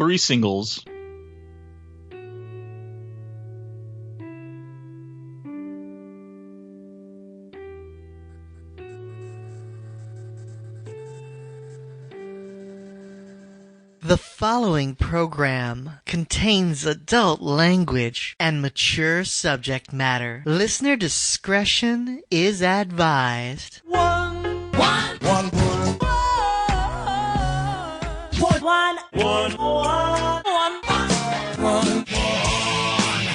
3 singles. The following program contains adult language and mature subject matter. Listener discretion is advised. One.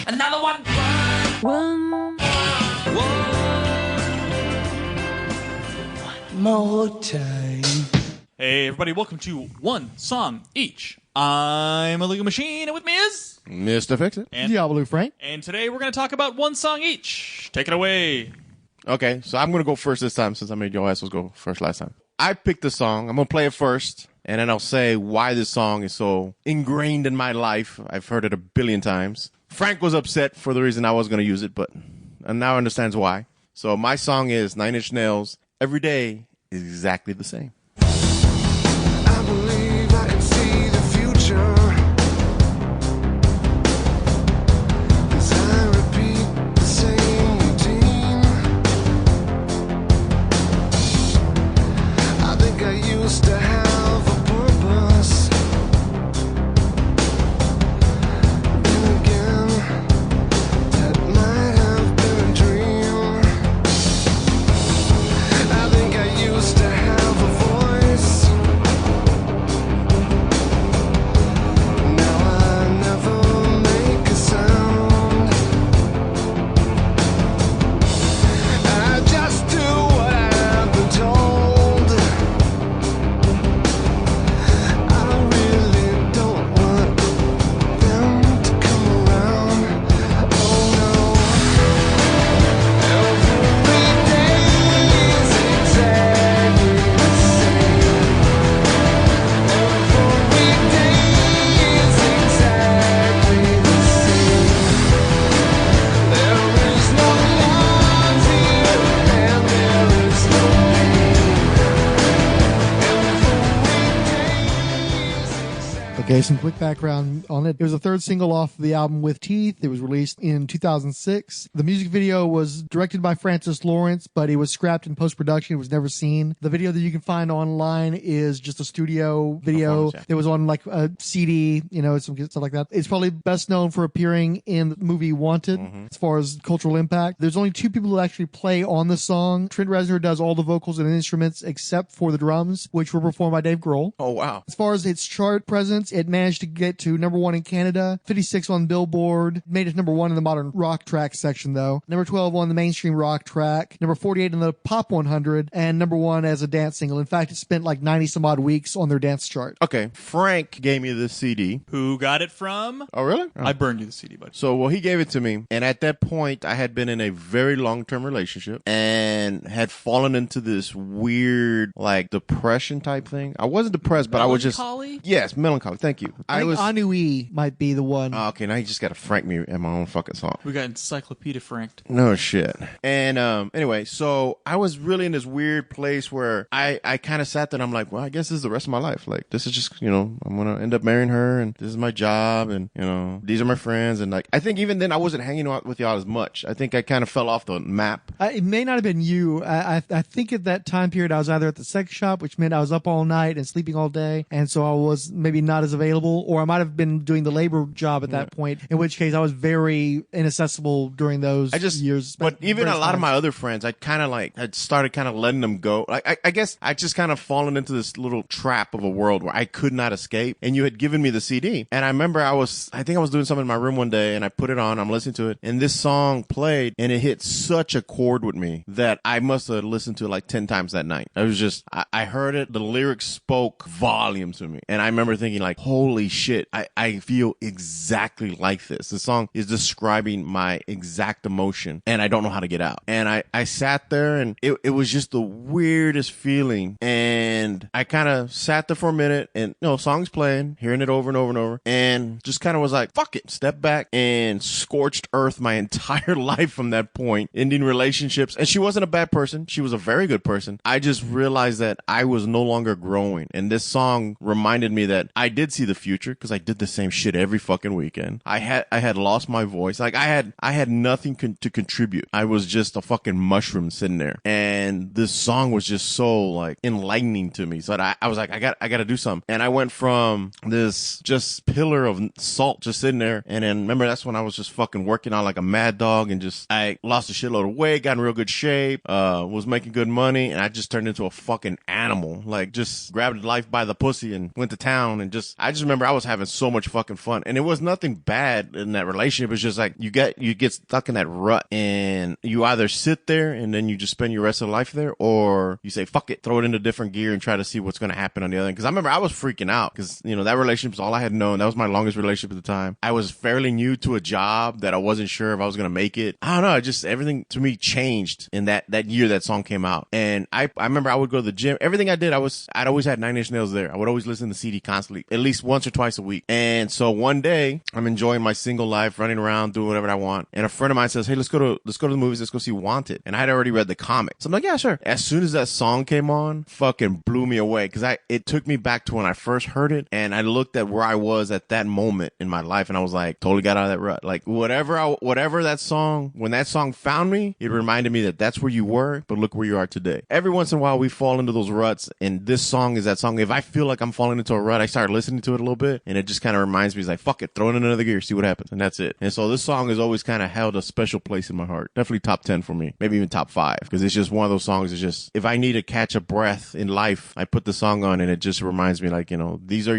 Another one. One more time. Hey everybody, welcome to One Song Each. I'm a legal machine, and with me is Mr. Fixit. and Diabolu Frank. And today we're going to talk about One Song Each. Take it away. Okay, so I'm going to go first this time since I made your assholes go first last time. I picked the song. I'm going to play it first, and then I'll say why this song is so ingrained in my life. I've heard it a billion times. Frank was upset for the reason I was going to use it, but now understands why. So my song is 9 Inch Nails. Every day is exactly the same. I believe I can see the future as I repeat the same routine. I think I used to have a purpose. Then again, that might have been a dream. I think I used to have a voice. Now I never make a sound. I just do what I've been told. I really don't want them to come around. Oh no. Every day is exactly the same. Every day is exactly the same. There is no love here, and there is no pain. Okay, some quick background on it. It was the third single off the album With Teeth. It was released in 2006. The music video was directed by Francis Lawrence, but it was scrapped in post-production. It was never seen. The video that you can find online is just a studio video. Performance, yeah. It was on like a CD, some stuff like that. It's probably best known for appearing in the movie Wanted as far as cultural impact. There's only 2 people who actually play on the song. Trent Reznor does all the vocals and instruments except for the drums, which were performed by Dave Grohl. Oh, wow. As far as its chart presence, it managed to get to number 1 in Canada, 56 on Billboard, made it number 1 in the modern rock track section though, number 12 on the mainstream rock track, number 48 in the pop 100, and number 1 as a dance single. In fact, it spent like 90 some odd weeks on their dance chart. Okay, Frank gave me this CD. Who got it from? Oh, really? I burned you the CD, buddy. So, well, he gave it to me, and at that point, I had been in a very long-term relationship and had fallen into this weird, like, depression type thing. I wasn't depressed, but I was just... Melancholy? Yes, melancholy. Thank you. I think Ennui might be the one. Okay, now you just got to Frank me in my own fucking song. We got Encyclopedia Franked. No shit. And anyway, so I was really in this weird place where I kind of sat there and I'm like, well, I guess this is the rest of my life. Like, this is just, I'm going to end up marrying her, and this is my job, and, these are my friends. And like, I think even then I wasn't hanging out with y'all as much. I think I kind of fell off the map. It may not have been you. I think at that time period I was either at the sex shop, which meant I was up all night and sleeping all day, and so I was maybe not as available, or I might have been doing the labor job at that point, in which case I was very inaccessible during those years. But even a lot of my other friends, I kind of like had started kind of letting them go. Like I guess I just kind of fallen into this little trap of a world where I could not escape. And you had given me the CD, and I remember I think I was doing something in my room one day, and I put it on. I'm listening to it, and this song played, and it hit such a chord with me that I must have listened to it like 10 times that night. I was just I heard it. The lyrics spoke volumes to me, and I remember thinking like, holy shit, I feel exactly like this. The song is describing my exact emotion, and I don't know how to get out. And I sat there, and it was just the weirdest feeling. And I kind of sat there for a minute, and song's playing, hearing it over and over and over, and just kind of was like, fuck it, step back, and scorched earth my entire life from that point, ending relationships. And she wasn't a bad person. She was a very good person. I just realized that I was no longer growing. And this song reminded me that I did see the future because I did the same shit every fucking weekend. I had lost my voice. Like I had nothing to contribute. I was just a fucking mushroom sitting there. And this song was just so like enlightening to me. So I was like, I got to do something. And I went from this just pillar of salt just sitting there. And then remember, that's when I was just fucking working on like a mad dog and just, I lost a shitload of weight, got in real good shape, was making good money. And I just turned into a fucking animal. Like just grabbed life by the pussy and went to town and I just remember I was having so much fucking fun. And it was nothing bad in that relationship. It's just like you get stuck in that rut and you either sit there and then you just spend your rest of life there, or you say, fuck it, throw it into different gear and try to see what's going to happen on the other end. Cause I remember I was freaking out because, you know, that relationship was all I had known. That was my longest relationship at the time. I was fairly new to a job that I wasn't sure if I was going to make it. I don't know. Just everything to me changed in that year that song came out. And I remember I would go to the gym. Everything I did, I'd always had Nine Inch Nails there. I would always listen to the CD constantly, at least once or twice a week. And so one day I'm enjoying my single life, running around, doing whatever I want. And a friend of mine says, hey, let's go to the movies. Let's go see Wanted. And I had already read the comic. So I'm like, yeah, sure. As soon as that song came on, fucking blew me away. Cause it took me back to when I first heard it. And I looked at where I was at that moment in my life. And I was like, totally got out of that rut. Like whatever that song, when that song found me, it reminded me that that's where you were, but look where you are today. Every once in a while we fall into those ruts. And this song is that song. If I feel like I'm falling into a rut, I start listening to it a little bit. And it just kind of reminds me, it's like, fuck it, throw it in another gear, see what happens. And that's it. And so this song has always kind of held a special place in my heart. Definitely top 10 for me. Maybe even top 5. Because it's just one of those songs. It's just, if I need to catch a breath in life, I put the song on and it just reminds me like, you know, these are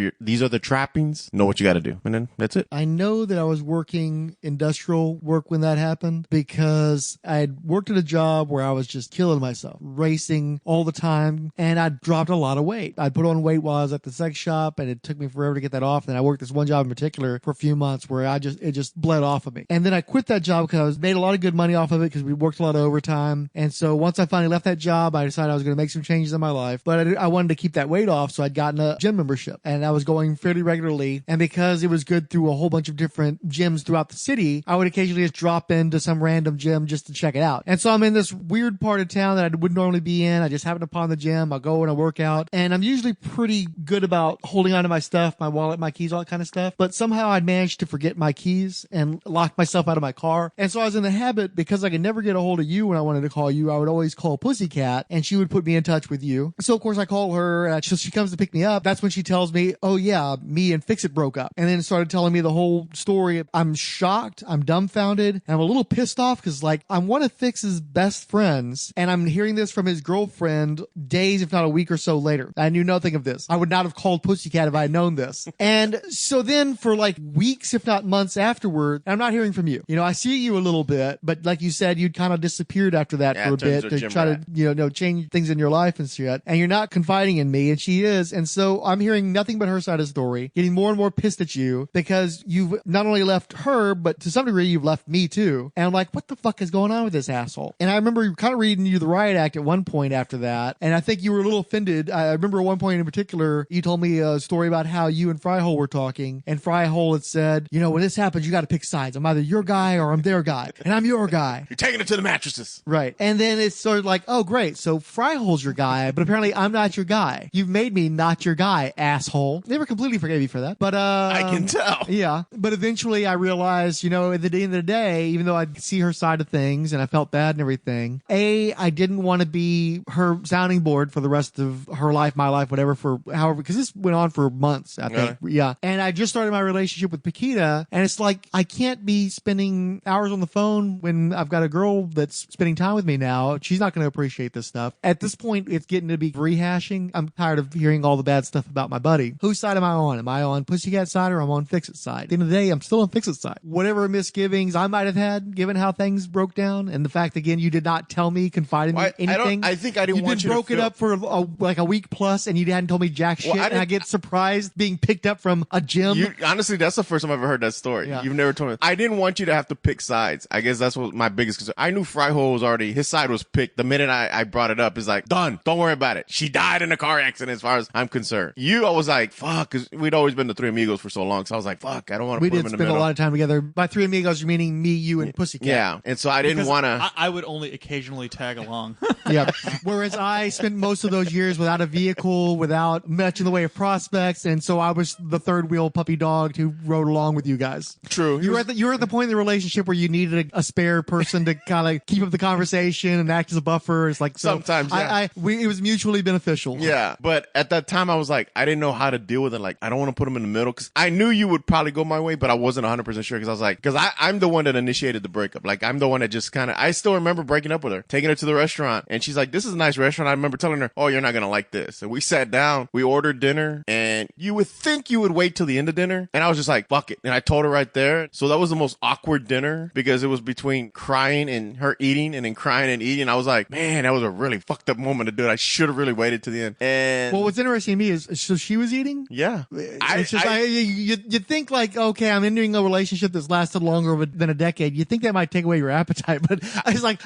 the trappings. Know what you got to do. And then that's it. I know that I was working industrial work when that happened because I had worked at a job where I was just killing myself, racing all the time. And I dropped a lot of weight. I put on weight while I was at the sex shop and it took me forever to get that off. And I worked this one job in particular for a few months where it just bled off of me. And then I quit that job because I made a lot of good money off of it because we worked a lot of overtime. And so once I finally left that job, I decided I was going to make some changes in my life, but I wanted to keep that weight off. So I'd gotten a gym membership and I was going fairly regularly. And because it was good through a whole bunch of different gyms throughout the city, I would occasionally just drop into some random gym just to check it out. And so I'm in this weird part of town that I wouldn't normally be in. I just happen upon the gym. I'll go and I work out and I'm usually pretty good about holding on to my stuff, my wallet, my keys, all that kind of stuff. But somehow I'd managed to forget my keys and lock myself out of my car. And so I was in the habit, because I could never get a hold of you when I wanted to call you, I would always call Pussycat and she would put me in touch with you. So of course I call her, so she comes to pick me up. That's when she tells me, oh yeah, me and Fixit broke up. And then started telling me the whole story. I'm shocked. I'm dumbfounded. And I'm a little pissed off because like I'm one of Fix's best friends and I'm hearing this from his girlfriend days, if not a week or so later. I knew nothing of this. I would not have called Pussycat if I had known this. And so then for like weeks, if not months afterward, I'm not hearing from you. You know, I see you a little bit, but like you said, you'd kind of disappeared after that for a bit to try to, you know, change things in your life and shit. And you're not confiding in me, and she is. And so I'm hearing nothing but her side of the story, getting more and more pissed at you because you've not only left her, but to some degree, you've left me too. And I'm like, what the fuck is going on with this asshole? And I remember kind of reading you the riot act at one point after that. And I think you were a little offended. I remember at one point in particular, you told me a story about how you and Fryhole were talking. And Fryhole had said, you know, when this happens, you got to pick sides. I'm either your guy or I'm their guy. And I'm your guy. You're taking it to the mattresses. Right. And then it's sort of like, oh, great. So Fryhole's your guy, but apparently I'm not your guy. You've made me not your guy, asshole. Never completely forgave you for that. But, I can tell. Yeah. But eventually I realized, you know, at the end of the day, even though I'd see her side of things and I felt bad and everything, I didn't want to be her sounding board for the rest of her life, my life, whatever, for however, because this went on for months, I think. Yeah. And I just started my relationship with Paquita, and it's like, I can't be spending hours on the phone when I've got a girl that's spending time with me now. She's not going to appreciate this stuff. At this point, it's getting to be rehashing. I'm tired of hearing all the bad stuff about my buddy. Whose side am I on? Am I on Pussycat side or am I on Fixit side? At the end of the day, I'm still on Fixit side. Whatever misgivings I might have had, given how things broke down, and the fact, again, you did not tell me, confide in me, anything. I think I didn't want you to broke it up for like a week plus, and you hadn't told me jack shit, and I get surprised being picked up from a gym. Honestly, that's the first time I've ever heard that story. Yeah. You've never told me. I didn't want you to have to pick sides. I guess that's what my biggest concern. I knew Fryhole was already, his side was picked. The minute I brought it up, it's like, done. Don't worry about it. She died in a car accident as far as I'm concerned. I was like, fuck, because we'd always been the Three Amigos for so long. So I was like, fuck, I don't want to put them in the middle. We did spend a lot of time together. By Three Amigos, you're meaning me, you, and Pussycat. Yeah. And so I didn't want to. I would only occasionally tag along. Yeah. Whereas I spent most of those years without a vehicle, without much in the way of prospects, and and so I was the third wheel puppy dog who rode along with you guys. True. You were at the point in the relationship where you needed a spare person to kind of keep up the conversation and act as a buffer. It's like Sometimes, yeah. It was mutually beneficial. Yeah, but at that time I was like, I didn't know how to deal with it. Like, I don't want to put him in the middle because I knew you would probably go my way, but I wasn't 100% sure because I was like, because I'm the one that initiated the breakup. Like, I'm the one that just kind of, I still remember breaking up with her, taking her to the restaurant, and she's like, this is a nice restaurant. I remember telling her, oh, you're not going to like this. And we sat down, we ordered dinner, and you would think you would wait till the end of dinner. And I was just like, fuck it. And I told her right there. So that was the most awkward dinner because it was between crying and her eating and then crying and eating. I was like, man, that was a really fucked up moment to do it. I should have really waited to the end. And well, what's interesting to me is, so she was eating? yeah. It's just, you think like, okay, I'm entering a relationship that's lasted longer than a decade. You think that might take away your appetite, but I was like,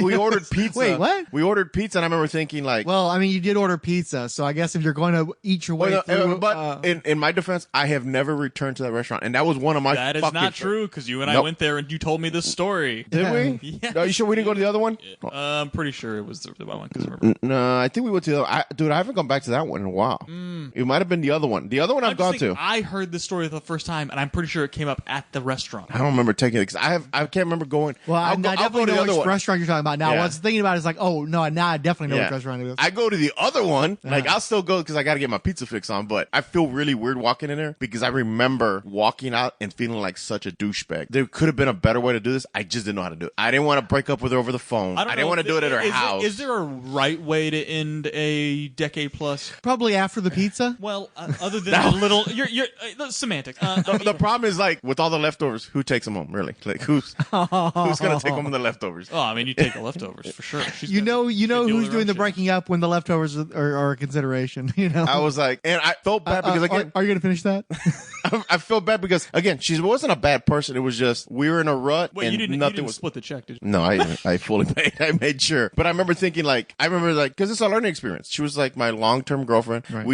we ordered pizza. Wait, what? We ordered pizza, and I remember thinking like, well, I mean, you did order pizza, so I guess if you're going to eat your way through, but in my defense, I have never returned to that restaurant, and that was one of my. That is not true because you and I went there and you told me this story. Did we? Yeah. Are you sure we didn't go to the other one? I'm pretty sure it was the one because remember. No, I think we went to the other. Dude, I haven't gone back to that one in a while. It might have been the other one. The other one I've gone to. I heard this story the first time, and I'm pretty sure it came up at the restaurant. I don't remember taking it because I can't remember going. Well, I definitely know which restaurant you're talking about now. Yeah. What I was thinking about is like, oh no, now I definitely know which restaurant it is. I go to the other one. Like, I'll still go because I got to get my pizza fix on, but I feel really weird walking in there because I remember walking out and feeling like such a douchebag. There could have been a better way to do this. I just didn't know how to do it. I didn't want to break up with her over the phone. I didn't want to do it at her house. Is there a right way to end a decade plus? Probably after the pizza. Well, other than a little, you're semantics. The problem is like with all the leftovers, who takes them home? Really? Like who's gonna take home the leftovers? Oh, I mean, you take the leftovers for sure. You know who's doing the breaking up when the leftovers are a consideration. You know, I was like, and I felt bad because again, are you gonna finish that? I felt bad because again, she wasn't a bad person. It was just we were in a rut. Wait, and you didn't was split the check, did you? No, I fully paid. I made sure. But I remember thinking because it's a learning experience. She was like my long-term girlfriend. Right.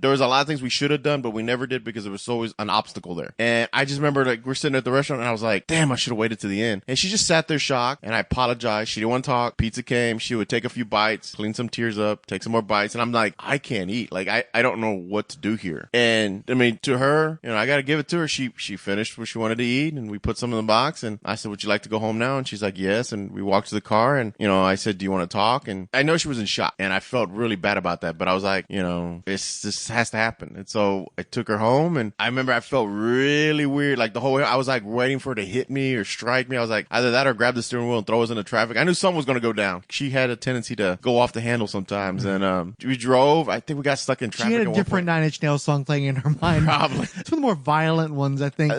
There was a lot of things we should have done, but we never did because there was always an obstacle there. And I just remember like we're sitting at the restaurant and I was like, damn, I should have waited to the end. And she just sat there shocked and I apologized. She didn't want to talk. Pizza came. She would take a few bites, clean some tears up, take some more bites. And I'm like, I can't eat. Like, I don't know what to do here. And I mean, to her, I got to give it to her. She finished what she wanted to eat and we put some in the box and I said, would you like to go home now? And she's like, yes. And we walked to the car and, I said, do you want to talk? And I know she was in shock and I felt really bad about that, but I was like, this has to happen. And so I took her home and I remember I felt really weird. Like the whole way I was like waiting for her to hit me or strike me. I was like, either that or grab the steering wheel and throw us into traffic. I knew something was going to go down. She had a tendency to go off the handle sometimes. And we drove. I think we got stuck in traffic. She had a different Nine Inch Nails song playing in her mind. Probably. It's one of the more violent ones, I think.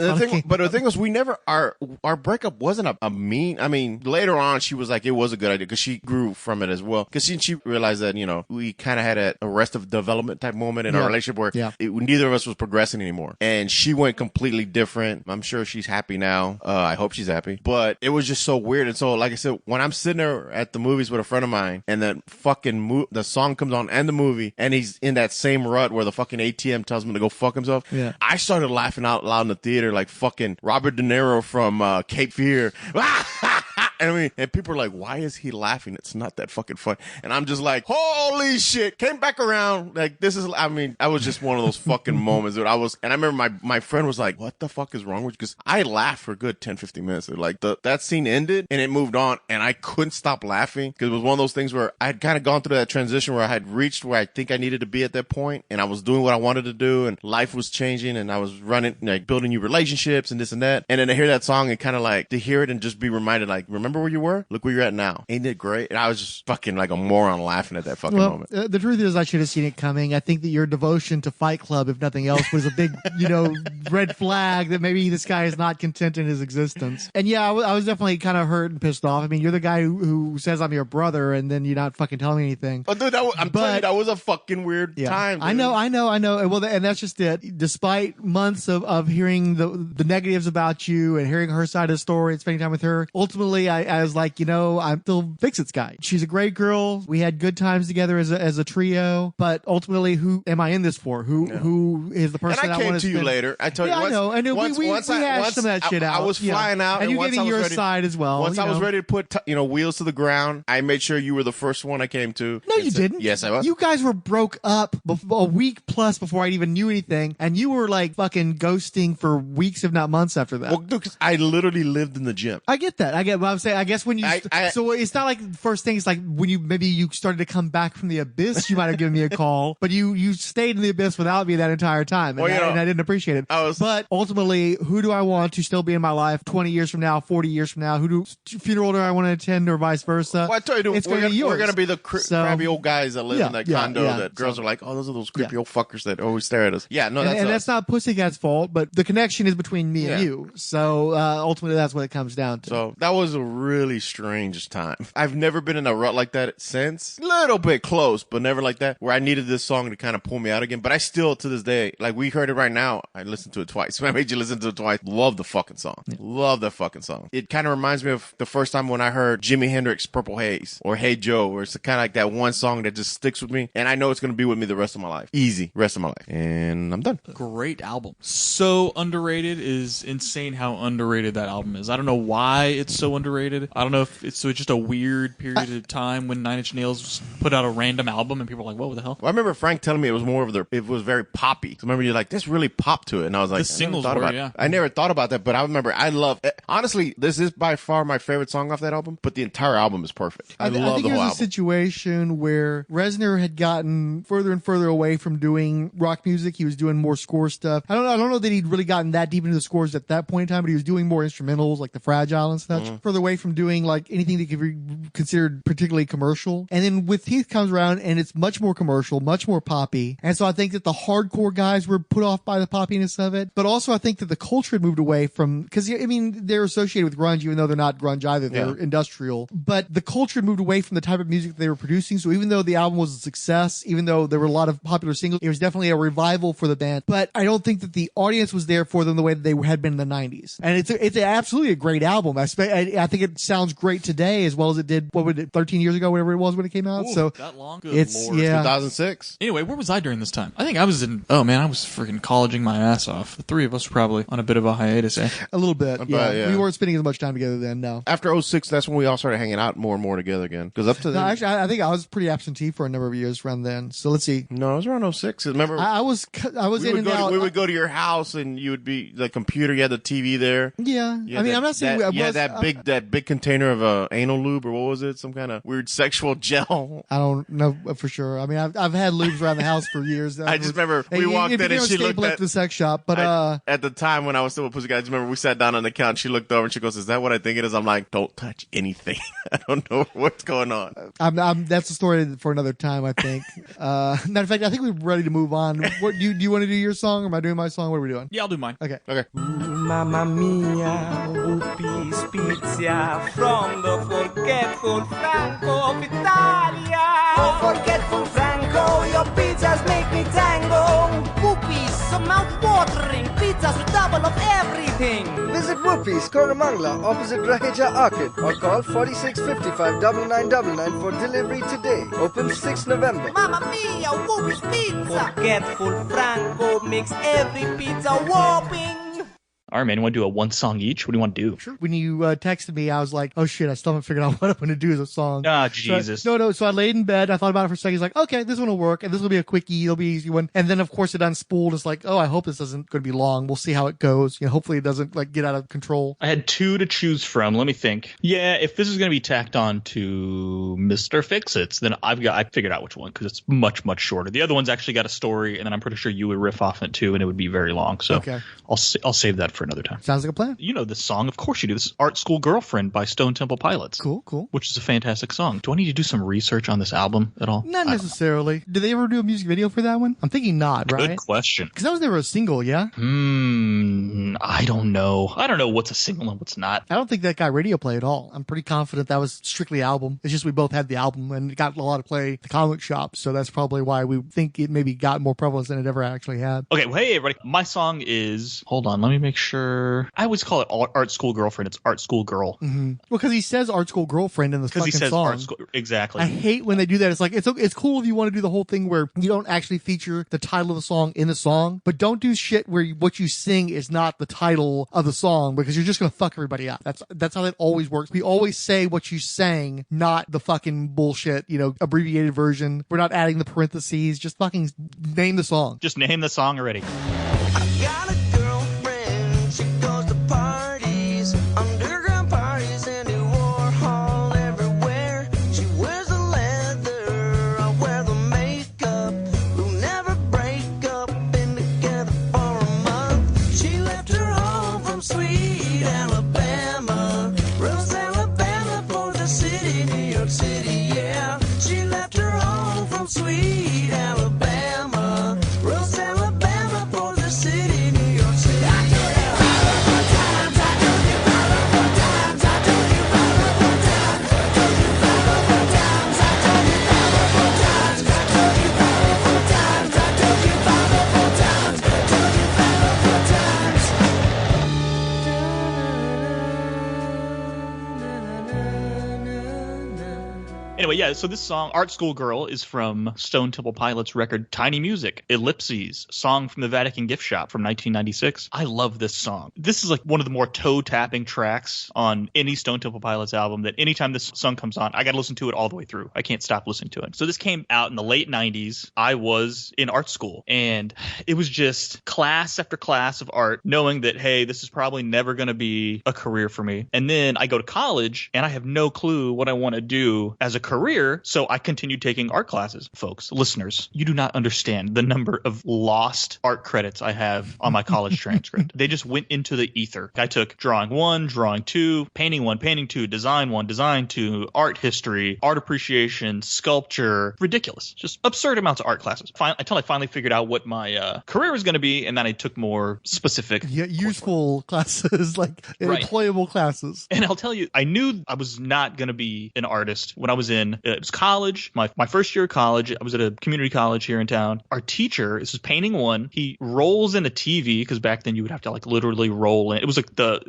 But the thing was, we never, our breakup wasn't a mean, I mean, later on, she was like, it was a good idea because she grew from it as well. Because she realized that, we kind of had a arrested development type moment in our relationship where neither of us was progressing anymore. And she went completely different. I'm sure she's happy now. I hope she's happy. But it was just so weird. And so, like I said, when I'm sitting there at the movies with a friend of mine and then fucking the song comes on and the movie and he's in that same rut where the fucking ATM tells him to go fuck himself, I started laughing out loud in the theater like fucking Robert De Niro from Cape Fear. And people are like, why is he laughing? It's not that fucking fun. And I'm just like, holy shit. Came back around. Like, I was just one of those fucking moments. Dude. And I remember my friend was like, what the fuck is wrong with you? Because I laughed for a good 10, 15 minutes. Like, that scene ended and it moved on. And I couldn't stop laughing because it was one of those things where I had kind of gone through that transition where I had reached where I think I needed to be at that point. And I was doing what I wanted to do. And life was changing. And I was running, like, building new relationships and this and that. And then to hear that song and kind of like, to hear it and just be reminded, like, remember where you were? Look where you're at now. Ain't it great? And I was just fucking like a moron laughing at that fucking moment. The truth is I should have seen it coming. I think that your devotion to Fight Club, if nothing else, was a big, red flag that maybe this guy is not content in his existence. And yeah, I was definitely kind of hurt and pissed off. I mean, you're the guy who says I'm your brother and then you're not fucking telling me anything. Oh, dude, I'm telling you, that was a fucking weird time. Dude. I know. Well, and that's just it. Despite months of hearing the negatives about you and hearing her side of the story and spending time with her, ultimately I was like, I'm still Fixit's guy. She's a great girl. We had good times together as a trio, but ultimately, who am I in this for? Who is the person and I want came to to you later. I told you. I know. And we hashed some of that shit out. I was flying out, and you once giving I was your ready, side as well. Once I was ready to put wheels to the ground, I made sure you were the first one I came to. No, you didn't. Yes, I was. You guys were broke up a week plus before I even knew anything, and you were like fucking ghosting for weeks, if not months after that. Well, dude, 'cause I literally lived in the gym. I get that. I get what I'm saying. I guess when you so it's not like the first thing. It's like when you started to come back from the abyss, you might have given me a call, but you stayed in the abyss without me that entire time, and, and I didn't appreciate it. But ultimately, who do I want to still be in my life 20 years from now, 40 years from now? Who funeral do I want to attend, or vice versa? Well, I told you, we're going to be the crabby old guys that live in that condo that girls are like, oh, those are those creepy old fuckers that always stare at us. Yeah, no, and that's not Pussycat's fault, but the connection is between me and you. So ultimately, that's what it comes down to. So that was a really strange time. I've never been in a rut like that since. A little bit close, but never like that, where I needed this song to kind of pull me out again. But I still, to this day, like we heard it right now, I listened to it twice. I made you listen to it twice. Love the fucking song. Love that fucking song. It kind of reminds me of the first time when I heard Jimi Hendrix Purple Haze or Hey Joe, where it's kind of like that one song that just sticks with me. And I know it's going to be with me the rest of my life. Easy. Rest of my life. And I'm done. Great album. So underrated is insane how underrated that album is. I don't know why it's so underrated. I don't know if it's just a weird period of time when Nine Inch Nails put out a random album and people were like, what the hell? Well, I remember Frank telling me it was more of it was very poppy. So remember you're like, this really popped to it. And I was like, the singles were, I never thought about that, but I remember I love it. Honestly, this is by far my favorite song off that album, but the entire album is perfect. I love the whole album. I think it was a situation where Reznor had gotten further and further away from doing rock music. He was doing more score stuff. I don't know that he'd really gotten that deep into the scores at that point in time, but he was doing more instrumentals like the Fragile and stuff. Further away from doing like anything that could be considered particularly commercial. And then with Heath comes around and it's much more commercial, much more poppy. And so I think that the hardcore guys were put off by the poppiness of it. But also I think that the culture had moved away from, because I mean, they're associated with grunge, even though they're not grunge either. They're industrial. But the culture had moved away from the type of music that they were producing. So even though the album was a success, even though there were a lot of popular singles, it was definitely a revival for the band. But I don't think that the audience was there for them the way that they had been in the 90s. And it's absolutely a great album. I think it sounds great today as well as it did, 13 years ago, whatever it was when it came out. Ooh, so that long? Good Lord. 2006. Anyway, where was I during this time? I think I was I was freaking colleging my ass off. The three of us were probably on a bit of a hiatus, eh? A little bit, yeah. We weren't spending as much time together then, no. After 06, that's when we all started hanging out more and more together again. Because up to then... No, actually, I think I was pretty absentee for a number of years around then. So let's see. No, it was around 06. Remember? I was in and out. We would go to your house and you would be the computer, you had the TV there. Yeah. I mean, I'm not saying... that big container of anal lube, or what was it? Some kind of weird sexual gel. I don't know for sure. I mean, I've had lubes around the house for years. I just remember we walked in and she looked at the sex shop. But at the time when I was still with Pussycat, I just remember we sat down on the couch. She looked over and she goes, "Is that what I think it is?" I'm like, "Don't touch anything. I don't know what's going on." That's a story for another time, I think. Matter of fact, I think we're ready to move on. What do you want to do your song, or am I doing my song? What are we doing? Yeah, I'll do mine. Okay. Mamma mia, whoopie's pizza from the forgetful Franco of Italia. Oh, forgetful Franco, your pizzas make me tango. Whoopie's, so mouth-watering pizzas with double of everything. Visit Whoopi's, Koramangala, opposite Raheja Arcade, or call 4655-9999 for delivery today. Open 6 November. Mamma mia, Whoopi's pizza. Forgetful Franco makes every pizza whopping. All right, man, you want to do a one song each? What do you want to do? Sure. When you texted me, I was like, oh shit, I still haven't figured out what I'm going to do as a song. Ah, Jesus. So I laid in bed. I thought about it for a second. He's like, okay, this one will work. And this will be a quickie. It'll be an easy one. And then, of course, it unspooled. It's like, oh, I hope this isn't going to be long. We'll see how it goes. Hopefully it doesn't get out of control. I had two to choose from. Let me think. Yeah, if this is going to be tacked on to Mr. Fixit's, then I figured out which one because it's much, much shorter. The other one's actually got a story, and then I'm pretty sure you would riff off it too, and it would be very long. So okay. I'll save that for another time. Sounds like a plan. You know this song. Of course you do. This is Art School Girlfriend by Stone Temple Pilots. Cool. Which is a fantastic song. Do I need to do some research on this album at all? Not necessarily. Did they ever do a music video for that one? I'm thinking not, right? Good question. Because that was never a single, yeah? I don't know. I don't know what's a single and what's not. I don't think that got radio play at all. I'm pretty confident that was strictly album. It's just we both had the album and it got a lot of play at the comic shop, so that's probably why we think it maybe got more prevalence than it ever actually had. Okay, well, hey everybody. My song is... Hold on, let me make sure sure. I always call it art school girlfriend. It's art school girl. Well, because he says art school girlfriend in the fucking Because he says song. art school. Exactly. I hate when they do that. It's like, it's cool if you want to do the whole thing where you don't actually feature the title of the song in the song, but don't do shit where what you sing is not the title of the song, because you're just going to fuck everybody up. That's how that always works. We always say what you sang, not the fucking bullshit, abbreviated version. We're not adding the parentheses. Just fucking name the song. Just name the song already. Got a girlfriend, she goes to parties, underground parties, Andy Warhol everywhere. She wears the leather, I wear the makeup. We'll never break up, been together for a month. She left her home from sweet Alabama, Rose, Alabama, for the city, New York City, yeah. She left her home from sweet Alabama, Rose, Alabama, for the city, New York City. Anyway, yeah, so this song, Art School Girl, is from Stone Temple Pilots' record Tiny Music, Ellipses, song from the Vatican gift shop from 1996. I love this song. This is like one of the more toe-tapping tracks on any Stone Temple Pilots album that anytime this song comes on, I got to listen to it all the way through. I can't stop listening to it. So this came out in the late 90s. I was in art school, and it was just class after class of art, knowing that, hey, this is probably never going to be a career for me. And then I go to college, and I have no clue what I want to do as a career, so I continued taking art classes. Folks, listeners, you do not understand the number of lost art credits I have on my college transcript. They just went into the ether. I took drawing 1, drawing 2, painting 1, painting 2, design 1, design 2, art history, art appreciation, sculpture. Ridiculous. Just absurd amounts of art classes. Until I finally figured out what my career was going to be, and then I took more specific useful classes, like employable classes. And I'll tell you, I knew I was not going to be an artist when I was in it was college, my first year of college. I was at a community college here in town. Our teacher, this is painting 1. He rolls in a TV, because back then you would have to like literally roll in. It was like the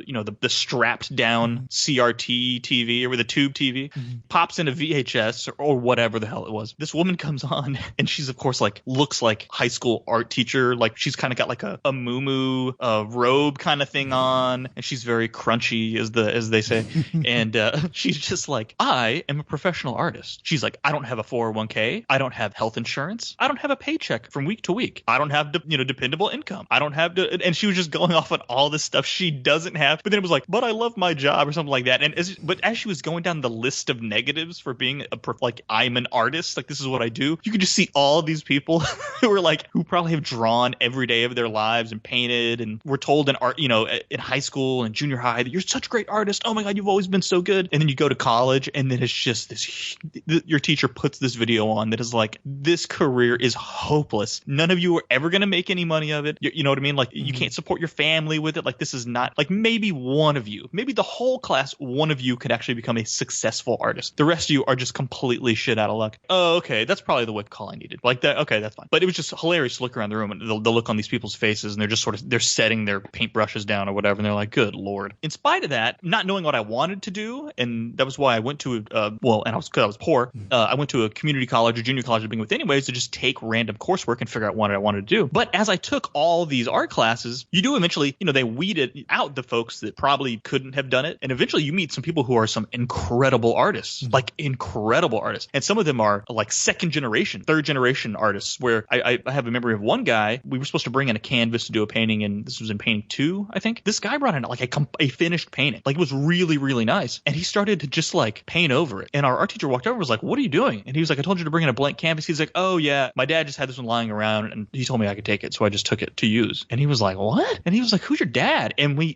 strapped down CRT TV, or with a tube TV, pops in a VHS or whatever the hell it was. This woman comes on, and she's of course like looks like high school art teacher. Like she's kind of got like a muumuu robe kind of thing on, and she's very crunchy as they say. And she's just like, I am a professional artist. She's like, I don't have a 401k. I don't have health insurance. I don't have a paycheck from week to week. I don't have dependable income. I don't have and she was just going off on all this stuff she doesn't have. But then it was like, but I love my job or something like that. And as she was going down the list of negatives for being like, I'm an artist, like this is what I do, you could just see all these people who probably have drawn every day of their lives and painted, and were told in art, in high school and junior high that you're such a great artist. Oh my God, you've always been so good. And then you go to college, and then it's just this, your teacher puts this video on that is like, this career is hopeless. None of you are ever going to make any money of it. You know what I mean? Like you can't support your family with it. Like this is not like, maybe one of you, maybe the whole class, one of you could actually become a successful artist. The rest of you are just completely shit out of luck. Oh, okay. That's probably the wake call I needed. Like that. Okay, that's fine. But it was just hilarious to look around the room and the look on these people's faces, and they're just they're setting their paintbrushes down or whatever. And they're like, good Lord. In spite of that, not knowing what I wanted to do, and that was why I went to, and I was poor. I went to a community college or junior college to begin with anyways, to just take random coursework and figure out what I wanted to do. But as I took all these art classes, you do eventually, they weeded out the folks that probably couldn't have done it. And eventually you meet some people who are some incredible artists, like incredible artists. And some of them are like second generation, third generation artists, where I have a memory of one guy. We were supposed to bring in a canvas to do a painting, and this was in painting 2, I think. This guy brought in like a finished painting. Like it was really, really nice. And he started to just like paint over it. And our art teacher walked over and was like, what are you doing? And he was like, I told you to bring in a blank canvas. He's like, oh yeah, my dad just had this one lying around and he told me I could take it. So I just took it to use. And he was like, what? And he was like, who's your dad? And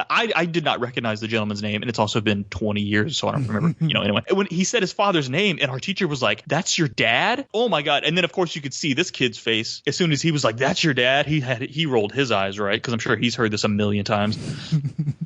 I did not recognize the gentleman's name. And it's also been 20 years. So I don't remember, anyway. When he said his father's name, and our teacher was like, that's your dad? Oh my God. And then of course you could see this kid's face. As soon as he was like, that's your dad, he rolled his eyes, right? Because I'm sure he's heard this a million times.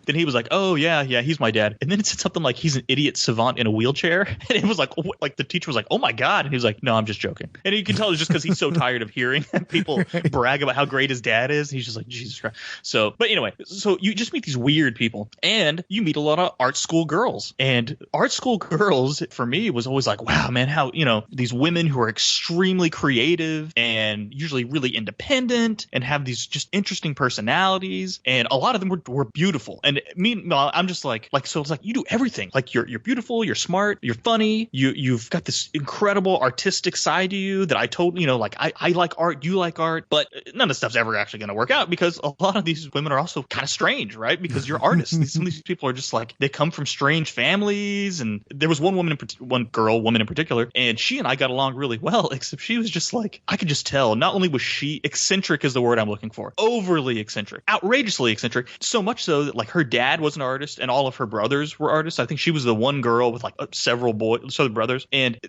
Then he was like, oh yeah, he's my dad. And then it said something like he's an idiot savant in a wheelchair. And it was like the teacher was like, oh my God. And he was like, no, I'm just joking. And you can tell it's just because he's so tired of hearing people brag about how great his dad is. He's just like, Jesus Christ. So, but anyway, so you just meet these weird people and you meet a lot of art school girls. And art school girls for me was always like, wow, man, how, these women who are extremely creative and usually really independent and have these just interesting personalities. And a lot of them were beautiful. And meanwhile, I'm just like, so it's like you do everything. Like you're beautiful, you're smart, you're funny, you've got this incredible artistic side to you that I told, like I like art, you like art, but none of the stuff's ever actually going to work out because a lot of these women are also kind of strange, right? Because you're artists. Some of these people are just like, they come from strange families. And there was one woman in particular, and she and I got along really well, except she was just like, I could just tell, not only was she eccentric is the word I'm looking for, overly eccentric, outrageously eccentric, so much so that like her dad was an artist and all of her brothers were artists. I think she was the one girl with like several brothers, and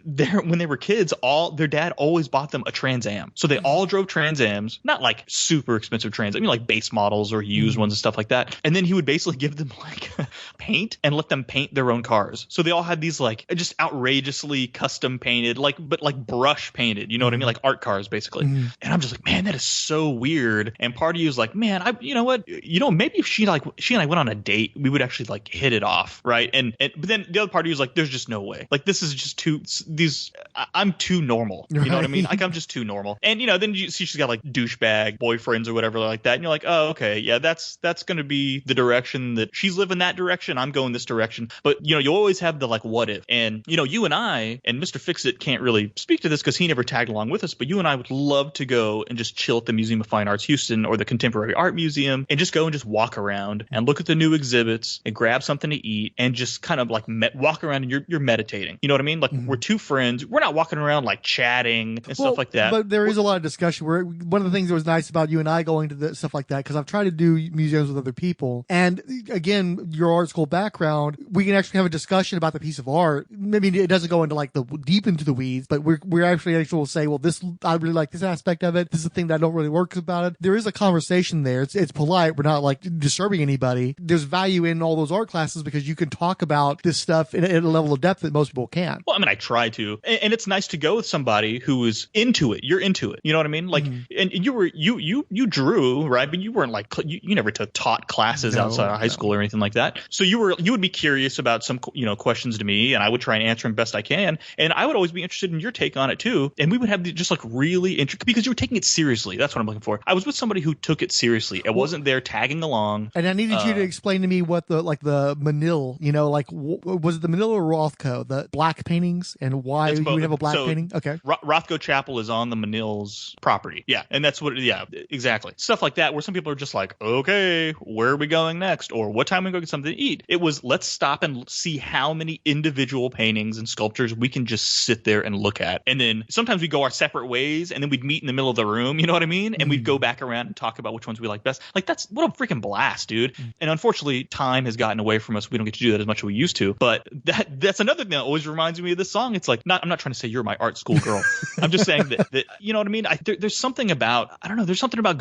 when they were kids, their dad always bought them a Trans Am. So they all drove Trans Ams, not like super expensive Trans Am, like base models or used ones and stuff like that. And then he would basically give them like paint and let them paint their own cars. So they all had these like just outrageously custom painted, but brush painted, you know what I mean? Like art cars basically. And I'm just like, man, that is so weird. And part of you is like, man, maybe if she and I went on a date, we would actually like hit it off, right? But then the other part of you is like, there's just no way. Like this is just I'm too normal. You know what I mean? Like I'm just too normal. And then you see she's got like douchebag boyfriends or whatever like that. And you're like, oh, okay, yeah, that's going to be the direction that she's living that direction. I'm going this direction. But you always have the like, what if? And you and I and Mr. Fixit can't really speak to this because he never tagged along with us. But you and I would love to go and just chill at the Museum of Fine Arts Houston or the Contemporary Art Museum and just go and just walk around and look at the new exhibits and grab something to eat and just kind of like walk around and you're meditating. You know what I mean? Like we're two friends. We're not walking around like chatting and stuff like that. But there is a lot of discussion. One of the things that was nice about you and I going to stuff like that, because I've tried to do museums with other people. And again, your art school background, we can actually have a discussion about the piece of art. Maybe it doesn't go into like the deep into the weeds, but we're actually will say, well, I really like this aspect of it. This is the thing that I don't really work about it. There is a conversation there. It's polite. We're not like disturbing anybody. There's value in all those art classes because you can talk about this stuff at a level of depth that most people can't. Well, I mean, I try to, and it's nice to go with somebody who is into it. You're into it. You know what I mean? Like, and you drew, right? But you weren't like, you never taught classes outside of high school or anything like that. So you would be curious about some, questions to me, and I would try and answer them best I can. And I would always be interested in your take on it too. And we would have just like really interesting, because you were taking it seriously. That's what I'm looking for. I was with somebody who took it seriously. It wasn't there tagging along. And I needed you to explain to me what the Manil, was it the Manila or Rothko, the black paintings, and why you would have a black painting? Okay. Rothko Chapel is on the Manil's property. Yeah. And that's exactly. Stuff like that where some people are just like, okay, where are we going next? Or what time are we going to get something to eat? It was, let's stop and see how many individual paintings and sculptures we can just sit there and look at. And then sometimes we go our separate ways, and then we'd meet in the middle of the room, you know what I mean? And we'd go back around and talk about which ones we like best. Like, that's what a freaking blast, dude. And unfortunately, time has gotten away from us. We don't get to do that as much as we used to. But that's another thing that always reminds me of this song. It's like, I'm not trying to say you're my art school girl. I'm just saying that you know what I mean? There's something about, I don't know, there's something about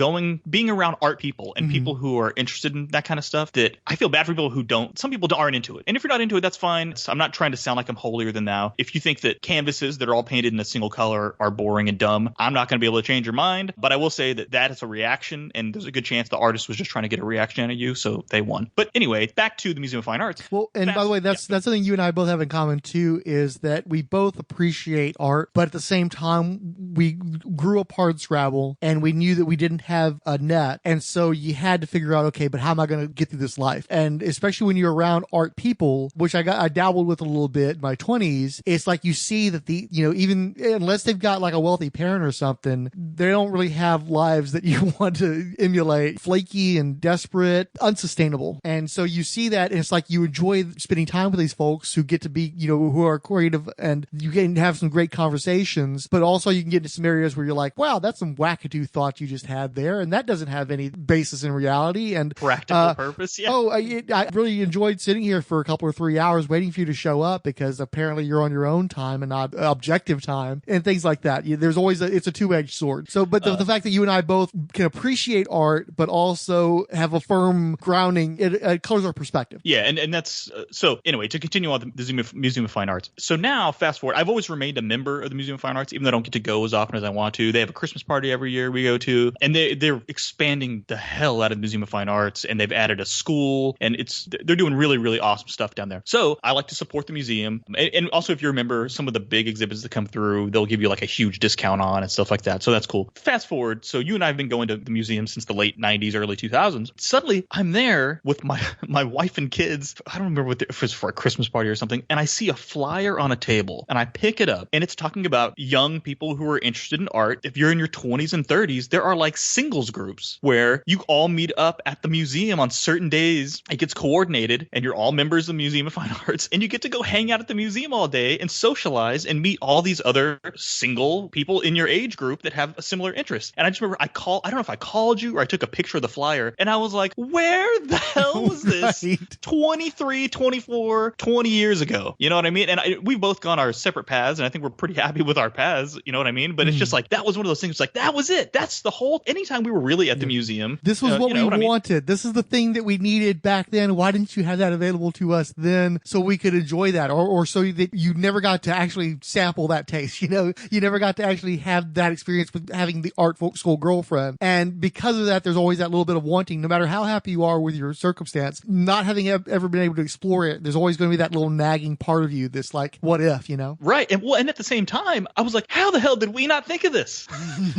being around art people and people who are interested in that kind of stuff that I feel bad for people who don't. Some people aren't into it. And if you're not into it, that's fine. I'm not trying to sound like I'm holier than thou. If you think that canvases that are all painted in a single color are boring and dumb, I'm not going to be able to change your mind. But I will say that is a reaction, and there's a good chance the artist was just trying to get a reaction out of you, so they won. But anyway, back to the Museum of Fine Arts. Well, and by the way, that's something you and I both have in common too, is that we both appreciate art, but at the same time, we grew up hard Scrabble, and we knew that we didn't have a net, and so you had to figure out, okay, but how am I going to get through this life? And especially when you're around art people, which I dabbled with a little bit in my 20s, it's like you see that even unless they've got like a wealthy parent or something, they don't really have lives that you want to emulate. Flaky and desperate, unsustainable. And so you see that, and it's like you enjoy spending time with these folks who get to be, who are creative, and you can have some great conversations, but also you can get into some areas where you're like, wow, that's some wackadoo thought you just had there, and that doesn't have any basis in reality and practical purpose. Yeah. I really enjoyed sitting here for a couple or 3 hours waiting for you to show up, because apparently you're on your own time and not objective time and things like that. There's always it's a two-edged sword. So, but the fact that you and I both can appreciate art, but also have a firm grounding thing. It colors our perspective. Yeah, and that's so. Anyway, to continue on the Museum of Fine Arts. So now, fast forward, I've always remained a member of the Museum of Fine Arts, even though I don't get to go as often as I want to. They have a Christmas party every year we go to, and they're expanding the hell out of the Museum of Fine Arts, and they've added a school, and they're doing really, really awesome stuff down there. So I like to support the museum, and also if you remember some of the big exhibits that come through, they'll give you like a huge discount on and stuff like that. So that's cool. Fast forward, so you and I have been going to the museum since the late 90s, early 2000s. Suddenly, I'm there with my wife and kids. I don't remember if it was for a Christmas party or something, and I see a flyer on a table, and I pick it up, and it's talking about young people who are interested in art. If you're in your 20s and 30s, there are like singles groups where you all meet up at the museum on certain days. It gets coordinated, and you're all members of the Museum of Fine Arts, and you get to go hang out at the museum all day and socialize and meet all these other single people in your age group that have a similar interest. And I just remember I don't know if I called you or I took a picture of the flyer, and I was like, where the hell was this Right. 23, 24, 20 years ago? You know what I mean? And we've both gone our separate paths, and I think we're pretty happy with our paths. You know what I mean? But it's just like, that was one of those things. Like, that was it. That's the whole, anytime we were really at the museum. This was what you know we I mean? wanted. This is the thing that we needed back then. Why didn't you have that available to us then so we could enjoy that? Or so that you never got to actually sample that taste. You know, you never got to actually have that experience with having the art folk school girlfriend. And because of that, there's always that little bit of wanting, no matter how happy you are with your circumstance, not having ever been able to explore it. There's always going to be that little nagging part of you that's like, what if, you know? Right. And at the same time, I was like, how the hell did we not think of this?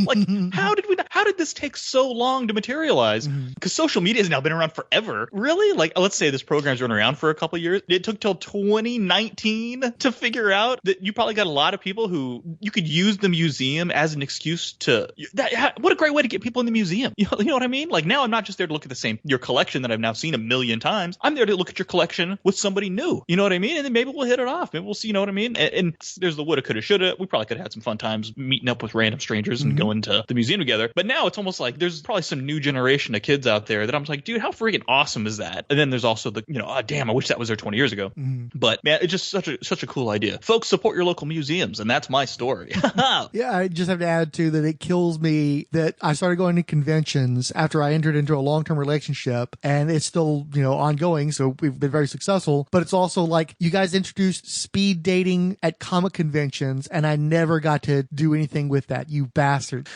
Like, how did this take so long to materialize? Because social media has now been around forever. Really? Like, let's say this program's been around for a couple of years. It took till 2019 to figure out that you probably got a lot of people who you could use the museum as an excuse to what a great way to get people in the museum. You know what I mean? Like, now I'm not just there to look at your collection that I've now seen a million times. I'm there to look at your collection with somebody new. You know what I mean? And then maybe we'll hit it off. Maybe we'll see, you know what I mean? And there's the woulda, coulda, shoulda. We probably could have had some fun times meeting up with random strangers and going to the museum together. But now it's almost like there's probably some new generation of kids out there that I'm like, dude, how freaking awesome is that? And then there's also the, oh, damn, I wish that was there 20 years ago. But man, it's just such a cool idea. Folks, support your local museums. And that's my story. Yeah, I just have to add too that it kills me that I started going to conventions after I entered into a long-term relationship, and it's still, ongoing. So we've been very successful, but it's also like you guys introduced speed dating at comic conventions, and I never got to do anything with that. You bastard.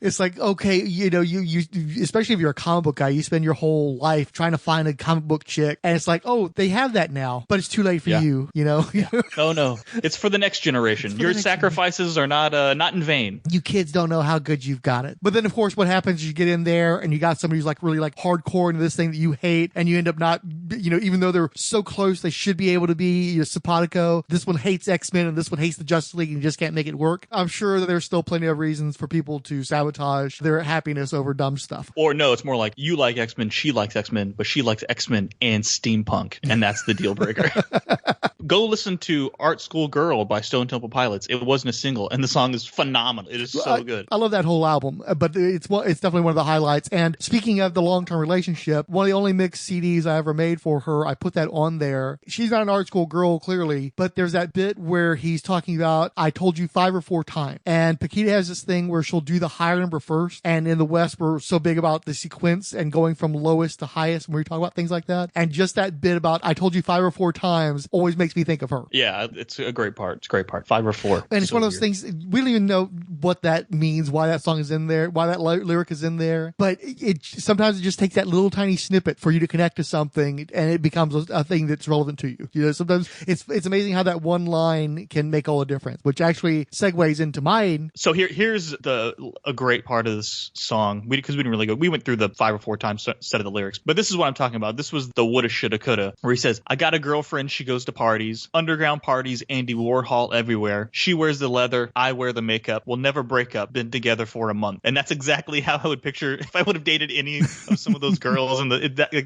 It's like, okay, you especially if you're a comic book guy, you spend your whole life trying to find a comic book chick, and it's like, oh, they have that now, but it's too late for you. Oh no, it's for the next generation. Your sacrifices are not in vain. You kids don't know how good you've got it. But then, of course, what happens is you get in there and you got somebody who's like really like hardcore into this thing that you hate, and you end up not, even though they're so close, they should be able to be simpatico. This one hates X-Men and this one hates the Justice League, and you just can't make it work. I'm sure that there's still plenty of reasons for people to sabotage their happiness over dumb stuff. Or no, it's more like you like X-Men, she likes X-Men, but she likes X-Men and steampunk, and that's the deal breaker. Go listen to Art School Girl by Stone Temple Pilots. It wasn't a single, and the song is phenomenal. It is so good. I love that whole album, but it's definitely one of the highlights. And speaking of the long-term relationship, one of the only mixed CDs I ever made for her, I put that on there. She's not an art school girl, clearly, but there's that bit where he's talking about, I told you 5 or 4 times. And Paquita has this thing where she'll do the higher number first. And in the West, we're so big about the sequence and going from lowest to highest when we talk about things like that. And just that bit about, I told you 5 or 4 times, always makes me think of her. Yeah, it's a great part. It's a great part. 5 or 4. And it's one of those things, we don't even know what that means, why that song is in there, why that lyric is in there. But sometimes it just takes that little tiny snippet for you to connect to something, and it becomes a thing that's relevant to you. Sometimes it's amazing how that one line can make all the difference, which actually segues into mine. So here's a great part of this song, because we didn't really go. We went through the 5 or 4 times set of the lyrics, but this is what I'm talking about. This was the woulda, shoulda, coulda, where he says, I got a girlfriend, she goes to parties, underground parties, Andy Warhol everywhere. She wears the leather, I wear the makeup. We'll never break up. Been together for a month. And that's exactly how I would picture if I would have dated any of some of those girls. And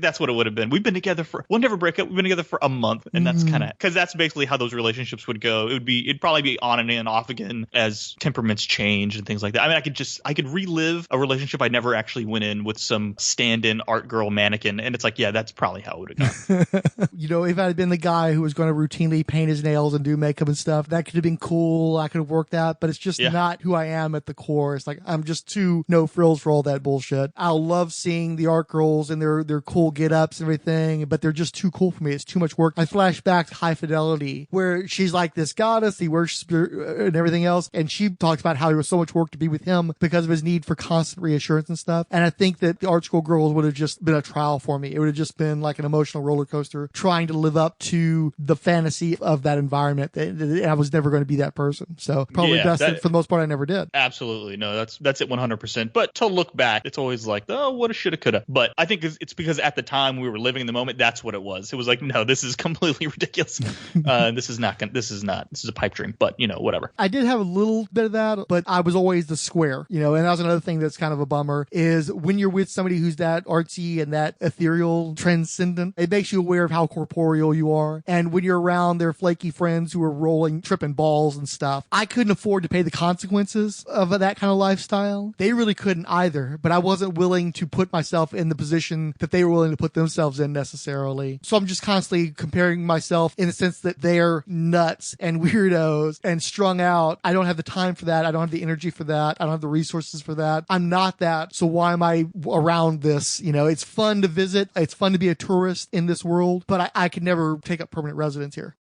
that's what it would have been. We'll never break up. We've been together for a month. And that's kind of, because that's basically how those relationships would go. It'd probably be on and off again as temperaments change and things like that. I mean, I could relive a relationship I never actually went in with some stand-in art girl mannequin. And it's like, yeah, that's probably how it would have gone. If I had been the guy who was going to routinely paint his nails and do makeup and stuff, that could have been cool. I could have worked that, but it's just not who I am at the core. It's like, I'm just too no frills for all that bullshit. I'll love seeing seeing the art girls and their cool get-ups and everything, but they're just too cool for me. It's too much work. I flash back to High Fidelity, where she's like this goddess, he worships her and everything else, and she talks about how it was so much work to be with him because of his need for constant reassurance and stuff. And I think that the art school girls would have just been a trial for me. It would have just been like an emotional roller coaster trying to live up to the fantasy of that environment. I was never going to be that person. So probably best that, for the most part, I never did. Absolutely. No, that's it 100%. But to look back, it's always like, oh, what a shoulda, coulda. But I think it's because at the time we were living in the moment, that's what it was. It was like, no, this is completely ridiculous. This is a pipe dream, but whatever. I did have a little bit of that, but I was always the square, and that was another thing that's kind of a bummer is when you're with somebody who's that artsy and that ethereal, transcendent, it makes you aware of how corporeal you are. And when you're around their flaky friends who are tripping balls and stuff, I couldn't afford to pay the consequences of that kind of lifestyle. They really couldn't either, but I wasn't willing to put myself in the position that they were willing to put themselves in necessarily. So I'm just constantly comparing myself in the sense that they're nuts and weirdos and strung out. I don't have the time for that. I don't have the energy for that. I don't have the resources for that. I'm not that. So why am I around this? It's fun to visit. It's fun to be a tourist in this world, but I could never take up permanent residence here.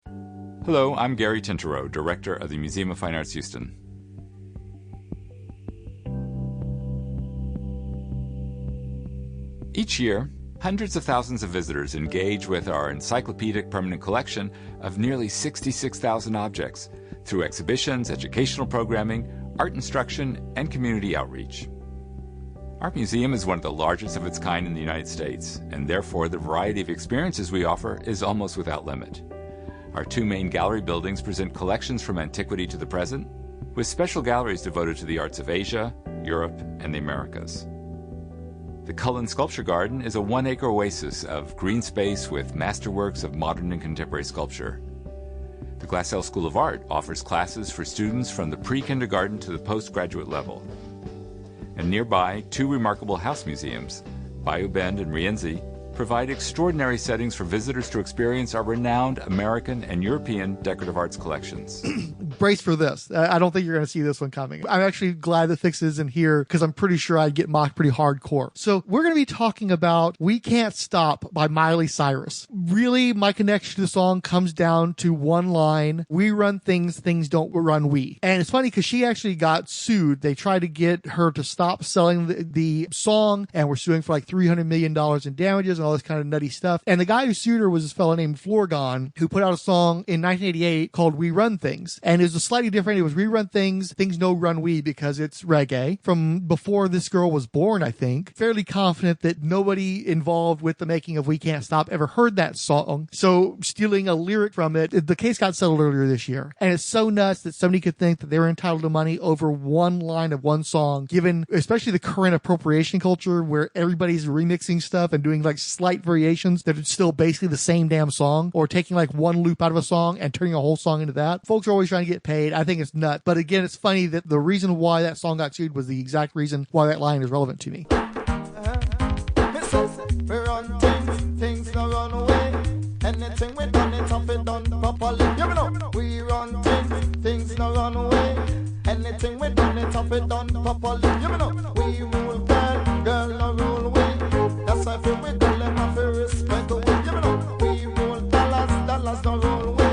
Hello, I'm Gary Tintereau, Director of the Museum of Fine Arts Houston. Each year, hundreds of thousands of visitors engage with our encyclopedic permanent collection of nearly 66,000 objects through exhibitions, educational programming, art instruction, and community outreach. Our museum is one of the largest of its kind in the United States, and therefore the variety of experiences we offer is almost without limit. Our two main gallery buildings present collections from antiquity to the present, with special galleries devoted to the arts of Asia, Europe, and the Americas. The Cullen Sculpture Garden is a one-acre oasis of green space with masterworks of modern and contemporary sculpture. The Glassell School of Art offers classes for students from the pre-kindergarten to the postgraduate level. And nearby, two remarkable house museums, Bayou Bend and Rienzi, provide extraordinary settings for visitors to experience our renowned American and European decorative arts collections. Brace for this. I don't think you're going to see this one coming. I'm actually glad that Fixit isn't here because I'm pretty sure I'd get mocked pretty hardcore. So we're going to be talking about We Can't Stop by Miley Cyrus. Really, my connection to the song comes down to one line. We run things, things don't run we. And it's funny because she actually got sued. They tried to get her to stop selling the song and were suing for like $300 million in damages and all this kind of nutty stuff. And the guy who sued her was this fellow named Florgon, who put out a song in 1988 called We Run Things. And it was slightly different. It was We Run Things, Things No Run We, because it's reggae from before this girl was born, I think. Fairly confident that nobody involved with the making of We Can't Stop ever heard that song. So stealing a lyric from it, the case got settled earlier this year. And it's so nuts that somebody could think that they were entitled to money over one line of one song, given especially the current appropriation culture where everybody's remixing stuff and doing like slight variations that are still basically the same damn song, or taking like one loop out of a song and turning a whole song into that. Folks are always trying to get paid. I think it's nuts. But again, it's funny that the reason why that song got sued was the exact reason why that line is relevant to me. We run things, things don't run away. Anything we done, it's up and done properly. You know, we run things, things don't run away. Anything we done, it's up and done properly. You know, we rule girl, girl no rule we. That's why feel we girl them have to respect the way. You know, we rule dollars, dollars no rule we.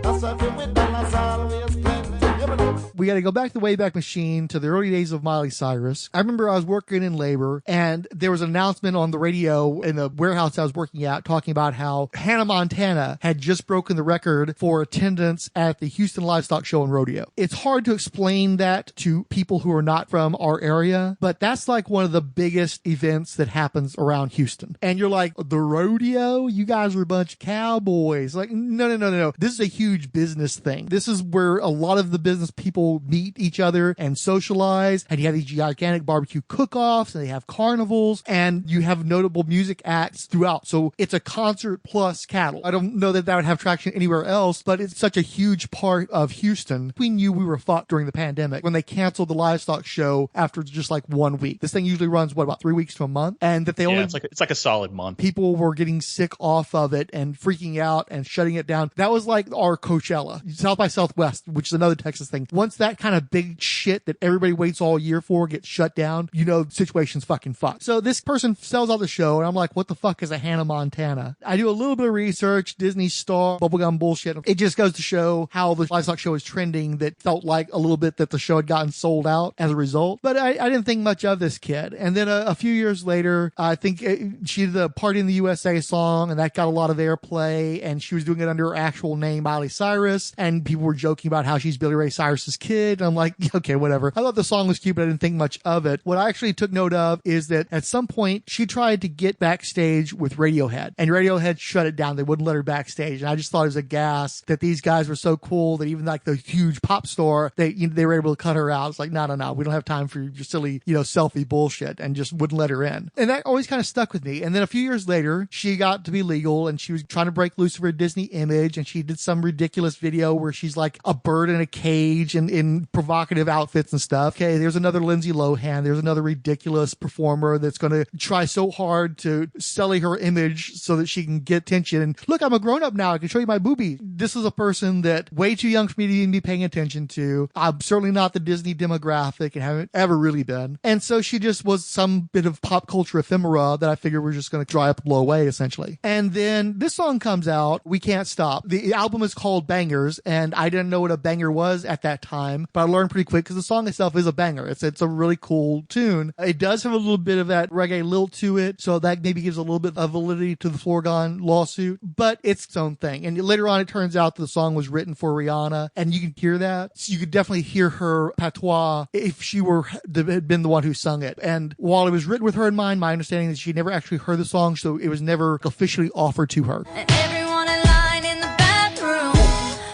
That's why feel we dollars always plenty. You know. We got to go back to the Wayback Machine to the early days of Miley Cyrus. I remember I was working in labor and there was an announcement on the radio in the warehouse I was working at talking about how Hannah Montana had just broken the record for attendance at the Houston Livestock Show and Rodeo. It's hard to explain that to people who are not from our area, but that's like one of the biggest events that happens around Houston. And you're like, the rodeo? You guys are a bunch of cowboys. Like, no. This is a huge business thing. This is where a lot of the business people meet each other and socialize, and you have these gigantic barbecue cook-offs, and they have carnivals, and you have notable music acts throughout. So it's a concert plus cattle. I don't know that would have traction anywhere else, but it's such a huge part of Houston. We knew we were fucked during the pandemic when they canceled the livestock show after just like 1 week. This thing usually runs, about 3 weeks to a month? And that they only... It's like a solid month. People were getting sick off of it and freaking out and shutting it down. That was like our Coachella. South by Southwest, which is another Texas thing. Once that that kind of big shit that everybody waits all year for gets shut down, you know, the situation's fucking fucked. So this person sells out the show, and I'm like, what the fuck is a Hannah Montana? I do a little bit of research, Disney Star, bubblegum bullshit. It just goes to show how the livestock show is trending, that felt like a little bit that the show had gotten sold out as a result. But I didn't think much of this kid. And then a few years later, I think she did the Party in the USA song, and that got a lot of airplay, and she was doing it under her actual name, Miley Cyrus, and people were joking about how she's Billy Ray Cyrus's kid. And I'm like, okay, whatever. I thought the song was cute, but I didn't think much of it. What I actually took note of is that at some point she tried to get backstage with Radiohead, and Radiohead shut it down. They wouldn't let her backstage. And I just thought it was a gas that these guys were so cool that even like the huge pop store, they were able to cut her out. It's like, no, we don't have time for your silly, selfie bullshit, and just wouldn't let her in. And that always kind of stuck with me. And then a few years later, she got to be legal, and she was trying to break loose of her Disney image, and she did some ridiculous video where she's like a bird in a cage and in provocative outfits and stuff. Okay, there's another Lindsay Lohan. There's another ridiculous performer that's going to try so hard to sully her image so that she can get attention. And look, I'm a grown up now. I can show you my boobies. This is a person that way too young for me to even be paying attention to. I'm certainly not the Disney demographic and haven't ever really been. And so she just was some bit of pop culture ephemera that I figured we're just going to dry up and blow away, essentially. And then this song comes out, We Can't Stop. The album is called Bangerz, and I didn't know what a banger was at that time, but I learned pretty quick because the song itself is a banger. It's a really cool tune. It does have a little bit of that reggae lilt to it, so that maybe gives a little bit of validity to the Foregone lawsuit, but it's its own thing. And later on, it turns out the song was written for Rihanna, and you can hear that. So you could definitely hear her patois if she had been the one who sung it. And while it was written with her in mind, my understanding is she never actually heard the song, so it was never officially offered to her. Everyone in line in the bathroom,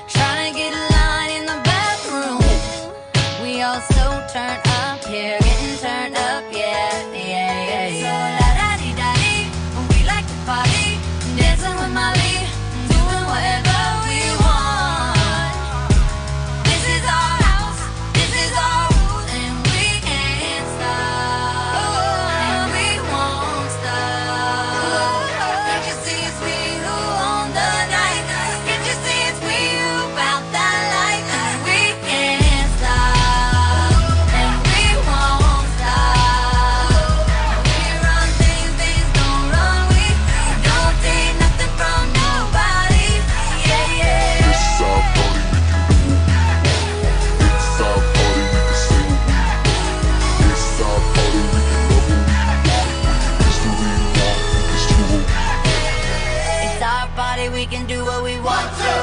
trying to get a line in the bathroom. We all so turned up here, getting turned up, yeah. So la-da-dee-da-dee, we like to party, dancing with Miley, doing whatever we want. This is our house, this is our rules, and we can't stop, and we won't stop. Can't you see it's we who own the night? Can't you see it's we who found that light? And we can't stop, and we won't stop. We run things, things don't run. We don't take nothing from nobody. Yeah, yeah. This is our party, we can do. This is our party, we can sing. This is our party, we can love who we want. This who we want, this who we want. It's our body, we can do what we want to.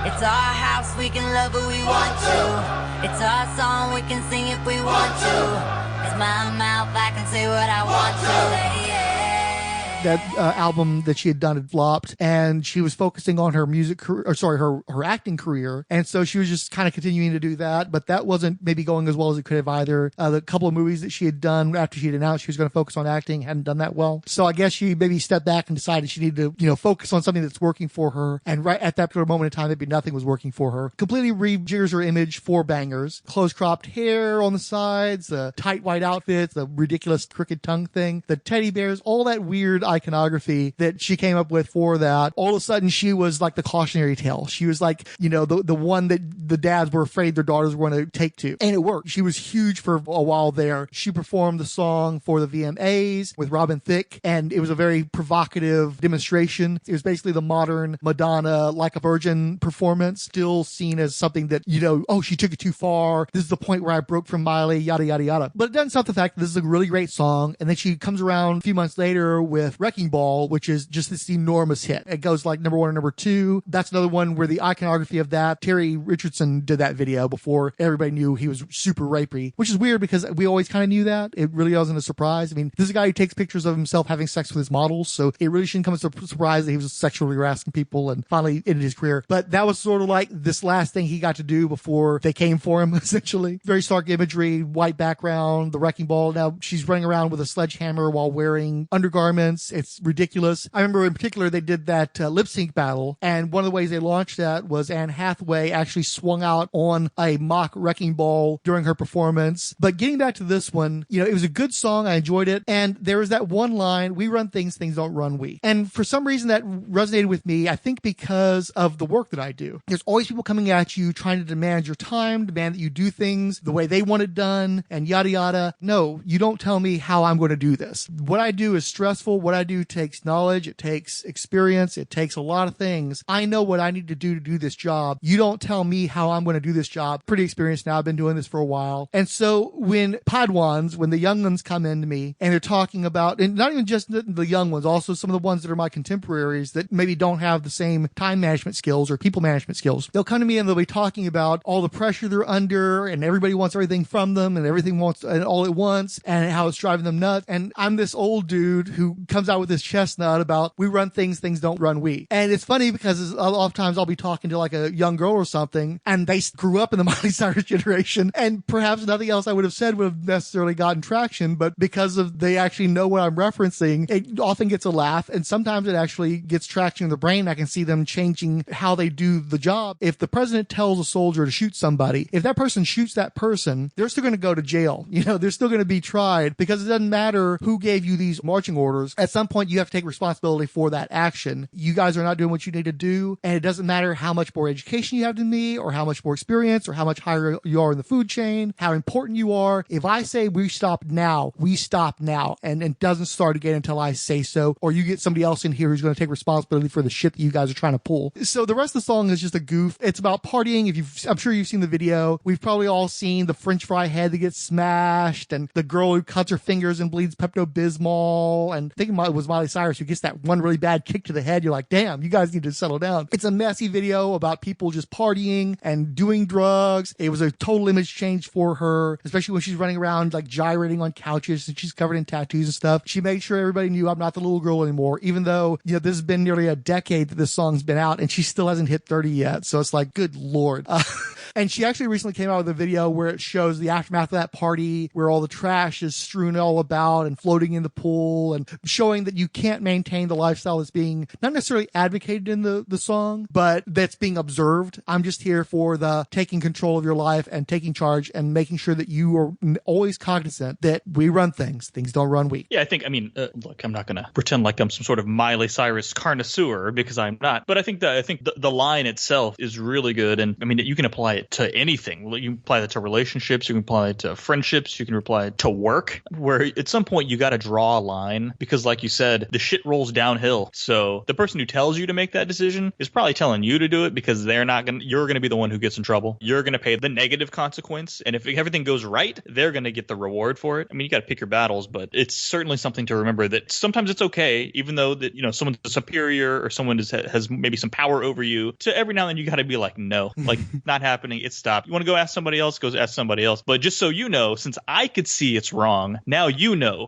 It's our house, we can love who we want to. It's our song, we can sing if we want to. It's my mouth, I can say what I want to. That album that she had done had flopped, and she was focusing on her music career, her acting career. And so she was just kind of continuing to do that, but that wasn't maybe going as well as it could have either. The couple of movies that she had done after she had announced she was going to focus on acting hadn't done that well. So I guess she maybe stepped back and decided she needed to, focus on something that's working for her. And right at that particular moment in time, maybe nothing was working for her. Completely rejiggers her image for Bangerz. Close cropped hair on the sides, the tight white outfits, the ridiculous crooked tongue thing, the teddy bears, all that weird iconography that she came up with for that. All of a sudden, she was like the cautionary tale. She was like, the one that the dads were afraid their daughters were going to take to. And it worked. She was huge for a while there. She performed the song for the VMAs with Robin Thicke, and it was a very provocative demonstration. It was basically the modern Madonna Like a Virgin performance, still seen as something that, she took it too far. This is the point where I broke from Miley, yada, yada, yada. But it doesn't stop the fact that this is a really great song. And then she comes around a few months later with Wrecking Ball, which is just this enormous hit. It goes like number 1 and number 2. That's another one where the iconography of that, Terry Richardson did that video before everybody knew he was super rapey, which is weird because we always kind of knew that. It really wasn't a surprise. I mean, this is a guy who takes pictures of himself having sex with his models, so it really shouldn't come as a surprise that he was sexually harassing people and finally ended his career. But that was sort of like this last thing he got to do before they came for him, essentially. Very stark imagery, white background, the Wrecking Ball. Now she's running around with a sledgehammer while wearing undergarments. It's ridiculous. I remember in particular they did that lip sync battle, and one of the ways they launched that was Anne Hathaway actually swung out on a mock wrecking ball during her performance. But getting back to this one, it was a good song. I enjoyed it. And there was that one line, we run things don't run we. And for some reason that resonated with me, I think because of the work that I do. There's always people coming at you trying to demand your time, demand that you do things the way they want it done, and yada yada. No, you don't tell me how I'm going to do this. What I do is stressful. What I do takes knowledge. It takes experience. It takes a lot of things. I know what I need to do this job. You don't tell me how I'm going to do this job. Pretty experienced now. I've been doing this for a while. And so when the young ones come into me and they're talking about, and not even just the young ones, also some of the ones that are my contemporaries that maybe don't have the same time management skills or people management skills, they'll come to me and they'll be talking about all the pressure they're under and everybody wants everything from them and everything wants all at once and how it's driving them nuts. And I'm this old dude who comes out with this chestnut about we run things don't run we. And it's funny because oftentimes I'll be talking to like a young girl or something and they grew up in the Miley Cyrus generation and perhaps nothing else I would have said would have necessarily gotten traction, but because of they actually know what I'm referencing, it often gets a laugh and sometimes it actually gets traction in the brain. I can see them changing how they do the job. If the president tells a soldier to shoot somebody, if that person shoots that person, they're still going to go to jail. They're still going to be tried because it doesn't matter who gave you these marching orders. At some point, you have to take responsibility for that action. You guys are not doing what you need to do. And it doesn't matter how much more education you have than me or how much more experience or how much higher you are in the food chain, how important you are. If I say we stop now, we stop now. And it doesn't start again until I say so, or you get somebody else in here who's going to take responsibility for the shit that you guys are trying to pull. So the rest of the song is just a goof. It's about partying. I'm sure you've seen the video. We've probably all seen the French fry head that gets smashed and the girl who cuts her fingers and bleeds Pepto-Bismol. And I think it was Miley Cyrus who gets that one really bad kick to the head. You're like, damn, you guys need to settle down. It's a messy video about people just partying and doing drugs. It was a total image change for her, especially when she's running around like gyrating on couches and she's covered in tattoos and stuff. She made sure everybody knew I'm not the little girl anymore, even though, this has been nearly a decade that this song's been out and she still hasn't hit 30 yet. So it's like, good Lord. And she actually recently came out with a video where it shows the aftermath of that party, where all the trash is strewn all about and floating in the pool and showing that you can't maintain the lifestyle that's being not necessarily advocated in the song, but that's being observed. I'm just here for the taking control of your life and taking charge and making sure that you are always cognizant that we run things don't run we. Yeah, look, I'm not going to pretend like I'm some sort of Miley Cyrus connoisseur because I'm not, but I think the line itself is really good. And you can apply it to anything. You can apply that to relationships. You can apply it to friendships. You can apply it to work, where at some point you got to draw a line because, like you said, the shit rolls downhill. So the person who tells you to make that decision is probably telling you to do it because you're going to be the one who gets in trouble. You're going to pay the negative consequence. And if everything goes right, they're going to get the reward for it. You got to pick your battles, but it's certainly something to remember that sometimes it's okay, even though that, someone's superior or someone has maybe some power over you. So every now and then you got to be like, no, like not happening. It's stopped. You want to go ask somebody else, go ask somebody else. But just so you know, since I could see it's wrong, now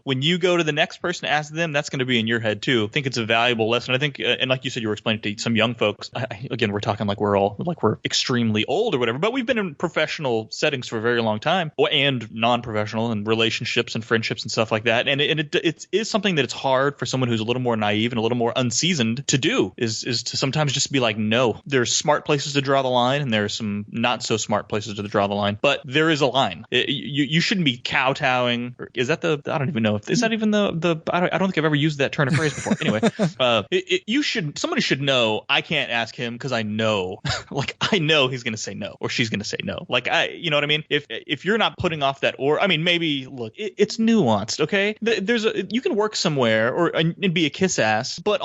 when you go to the next person to ask them, that's going to be in your head too. I think it's a valuable lesson. I think, and like you said, you were explaining to some young folks. Again, we're talking like we're extremely old or whatever, but we've been in professional settings for a very long time, and non-professional and relationships and friendships and stuff like that. And it is something that it's hard for someone who's a little more naive and a little more unseasoned to do is to sometimes just be like, no, there's smart places to draw the line and there's some not so smart places to draw the line, but there is a line. You shouldn't be kowtowing. Is that I don't even know if is that even the I don't think I've ever used that turn of phrase before. Anyway, somebody should know I can't ask him because I know like I know he's going to say no or she's going to say no. Like you know what I mean? If you're not putting off that, or maybe look, it's nuanced. Okay, you can work somewhere and be a kiss ass, but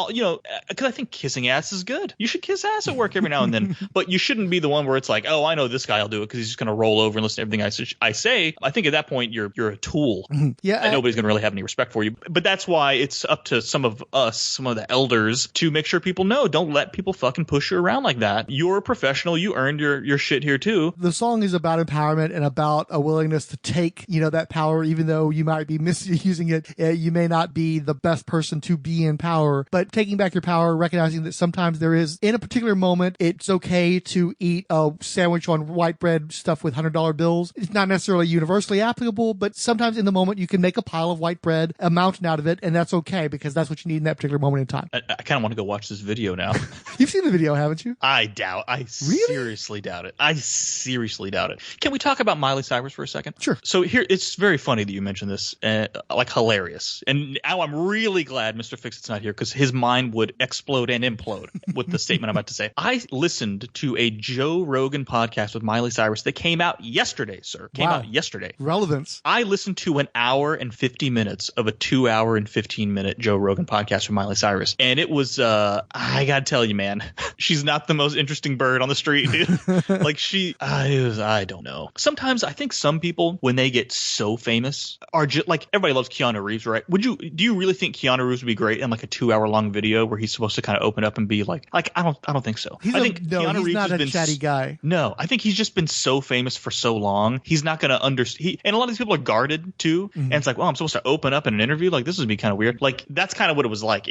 because I think kissing ass is good. You should kiss ass at work every now and then, but you shouldn't be the one where it's like, oh, I know this guy will do it because he's just going to roll over and listen to everything I say. I think at that point you're a tool. Yeah, and nobody's going to really have any respect for you. But that's why it's up to some of us, some of the elders, to make sure people know. Don't let people fucking push you around like that. You're a professional. You earned your shit here too. The song is about empowerment and about a willingness to take that power, even though you might be misusing it. You may not be the best person to be in power, but taking back your power, recognizing that sometimes there is, in a particular moment, it's okay to eat a sandwich sandwich on white bread stuffed with $100 bills. It's not necessarily universally applicable, but sometimes in the moment you can make a pile of white bread, a mountain out of it, and that's okay because that's what you need in that particular moment in time. I kind of want to go watch this video now. You've seen the video, haven't you? I seriously doubt it. I seriously doubt it. Can we talk about Miley Cyrus for a second? Sure. So here, it's very funny that you mentioned this, like hilarious. And now I'm really glad Mr. Fixit's not here because his mind would explode and implode with the statement I'm about to say. I listened to a Joe Rogan podcast with Miley Cyrus that came out yesterday, sir. Came out yesterday. Relevance. I listened to an hour and 50 minutes of a 2 hour and 15-minute Joe Rogan podcast from Miley Cyrus. And it was, I gotta tell you, man, she's not the most interesting bird on the street, dude. Like I don't know. Sometimes I think some people, when they get so famous, are just like, everybody loves Keanu Reeves, right? Do you really think Keanu Reeves would be great in like a 2 hour long video where he's supposed to kind of open up and be like I don't think so. I think Keanu he's Reeves not has a been chatty guy. No, I think he's just been so famous for so long. He's not going to understand. And a lot of these people are guarded too. Mm-hmm. And it's like, well, I'm supposed to open up in an interview. Like, this would be kind of weird. Like, that's kind of what it was like.